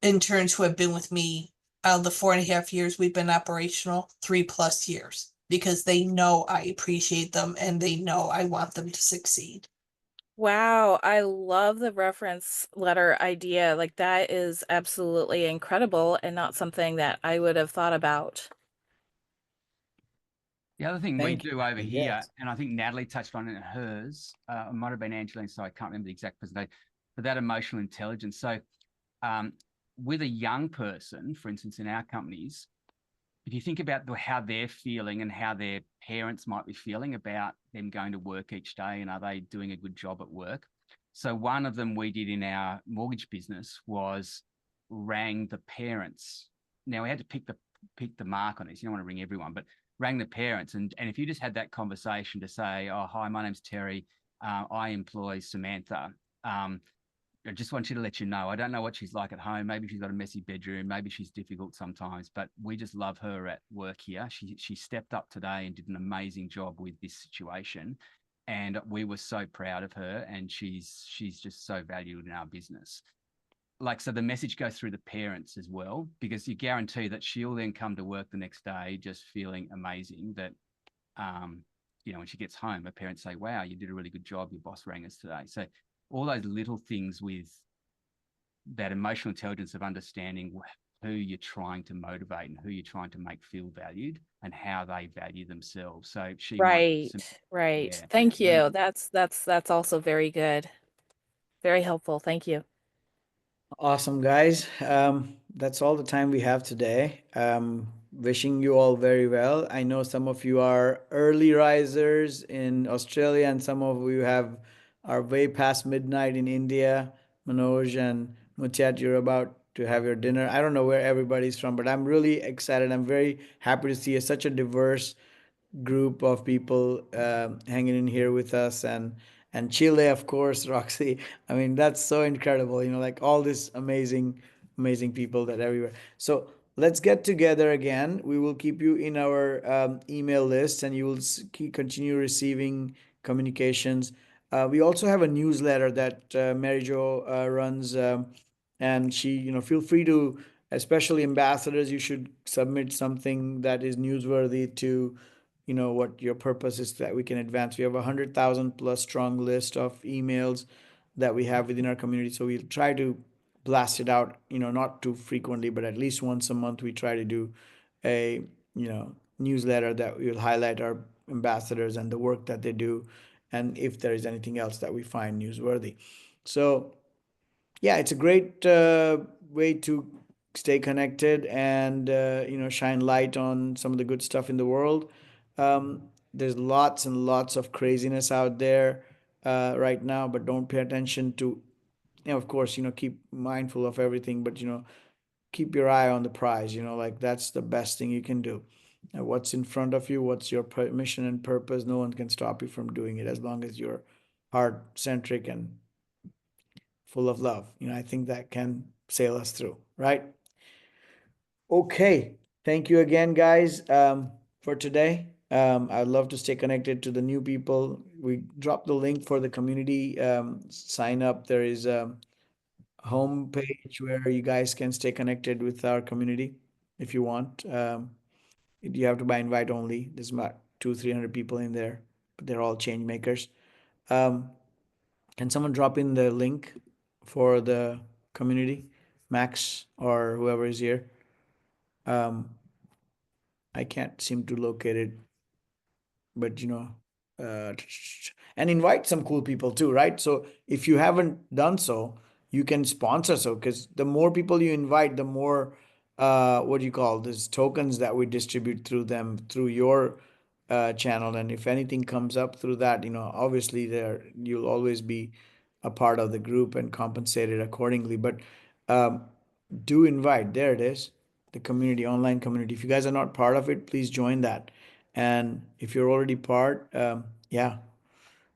interns who have been with me out of the 4.5 years we've been operational, 3+ years. because they know I appreciate them and they know I want them to succeed. Wow, I love the reference letter idea. Like that is absolutely incredible and not something that I would have thought about. The other thing we Thank you. do over here, Yes. and I think Natalie touched on it in hers, it might have been Angelina, so I can't remember the exact presentation, but that emotional intelligence. So with a young person, for instance, in our companies, if you think about how they're feeling and how their parents might be feeling about them going to work each day and are they doing a good job at work? So one of them we did in our mortgage business was rang the parents. Now we had to pick the mark on this. You don't want to ring everyone, but rang the parents. And if you just had that conversation to say, oh, hi, my name's Terry. I employ Samantha. I just want you to let you know, I don't know what she's like at home. Maybe she's got a messy bedroom. Maybe she's difficult sometimes, but we just love her at work here. She stepped up today and did an amazing job with this situation. And we were so proud of her, and she's just so valued in our business. Like, so the message goes through the parents as well, because you guarantee that she'll then come to work the next day just feeling amazing that, you know, when she gets home, her parents say, wow, you did a really good job. Your boss rang us today. So all those little things with that emotional intelligence of understanding who you're trying to motivate and who you're trying to make feel valued and how they value themselves. So she Right, might, right. yeah, Thank really, you. That's also very good. Very helpful. Thank you. Awesome, guys. That's all the time we have today. Wishing you all very well. I know some of you are early risers in Australia, and some of you are way past midnight in India. Manoj and Mutiat, you're about to have your dinner. I don't know where everybody's from, but I'm really excited. I'm very happy to see such a diverse group of people hanging in here with us, and Chile, of course, Roxy. I mean, that's so incredible, you know, like all these amazing people that everywhere. So let's get together again. We will keep you in our email list, and you will continue receiving communications. We also have a newsletter that Mary Jo runs, and she, you know, feel free to, especially ambassadors, you should submit something that is newsworthy to, you know, what your purpose is, that we can advance. We have 100,000 plus strong list of emails that we have within our community, so we'll try to blast it out, you know, not too frequently, but at least once a month we try to do a, you know, newsletter that will highlight our ambassadors and the work that they do, and if there is anything else that we find newsworthy. So yeah, it's a great way to stay connected and you know, shine light on some of the good stuff in the world. There's lots and lots of craziness out there right now, but don't pay attention to, you know, of course, you know, keep mindful of everything, but you know, keep your eye on the prize. You know, like that's the best thing you can do. What's in front of you, what's your mission and purpose, no one can stop you from doing it as long as you're heart centric and full of love. You know, I think that can sail us through, right? Okay. Thank you again, guys, for today. I'd love to stay connected to the new people. We dropped the link for the community sign up. There is a home page where you guys can stay connected with our community if you want. You have to buy invite only. There's about 200-300 people in there, but they're all change makers. Can someone drop in the link for the community, Max or whoever is here? I can't seem to locate it, but you know, and invite some cool people too, right? So if you haven't done so, you can sponsor. So because the more people you invite, the more what do you call this, tokens that we distribute through them through your channel. And if anything comes up through that, you know, obviously there you'll always be a part of the group and compensated accordingly. But um, do invite. There it is, the community, online community. If you guys are not part of it, please join that. And if you're already part, yeah.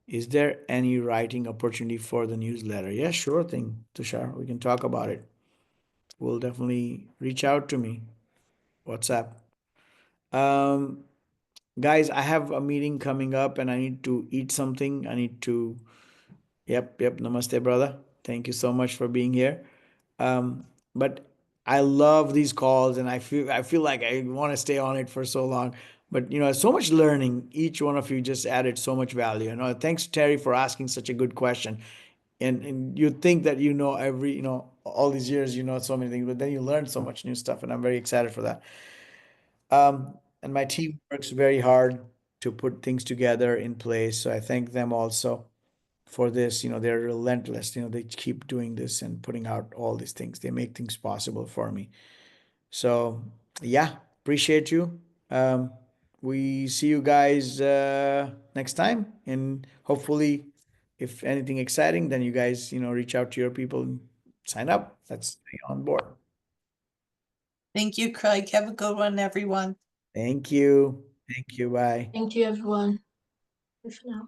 Is there any writing opportunity for the newsletter? Yeah, sure thing, Tushar. We can talk about it. We'll definitely reach out to me. WhatsApp. Um, guys, I have a meeting coming up and I need to eat something. I need to, yep. Namaste, brother. Thank you so much for being here. But I love these calls and I feel like I want to stay on it for so long. but so much learning. Each one of you just added so much value. Thanks, Terry, for asking such a good question. And you think that every all these years so many things, but then you learn so much new stuff, and I'm very excited for that. And my team works very hard to put things together in place, so I thank them also for this. They're relentless. They keep doing this and putting out all these things. They make things possible for me. So yeah, appreciate you. We see you guys next time, and hopefully, if anything exciting, then you guys reach out to your people and sign up. Let's be on board. Thank you, Craig. Have a good one, everyone. Thank you. Bye. Thank you, everyone. Bye for now.